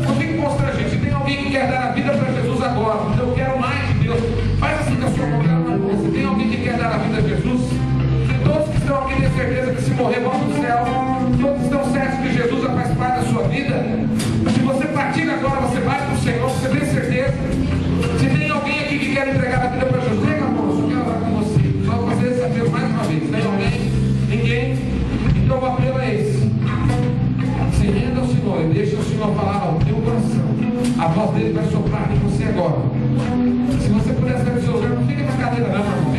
não fique constrangido. Se tem alguém que quer dar a vida para Jesus agora, eu quero mais de Deus, faz assim com a sua mão na mão. Se tem alguém que quer dar a vida a Jesus, todos que estão aqui têm certeza que se morrer vão para o céu, todos estão certos que Jesus já faz parte da sua vida. Se você partir agora, você vai para o Senhor, você tem certeza. Se tem alguém aqui que quer entregar a vida para Jesus, pega a mão, eu quero orar com você. Só fazer esse apelo mais uma vez. Tem alguém? Ninguém? Então o apelo é esse. Se renda ao Senhor e deixa o Senhor falar ao teu coração. A voz dele vai soprar em você agora. Se você puder sair do seu lugar, não fica na cadeira não, meu irmão.